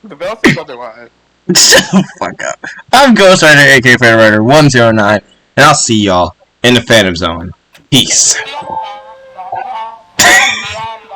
The bell says otherwise. Shut the fuck up. I'm Ghost Rider, aka Fred Rider 109, and I'll see y'all in the Phantom Zone. Peace.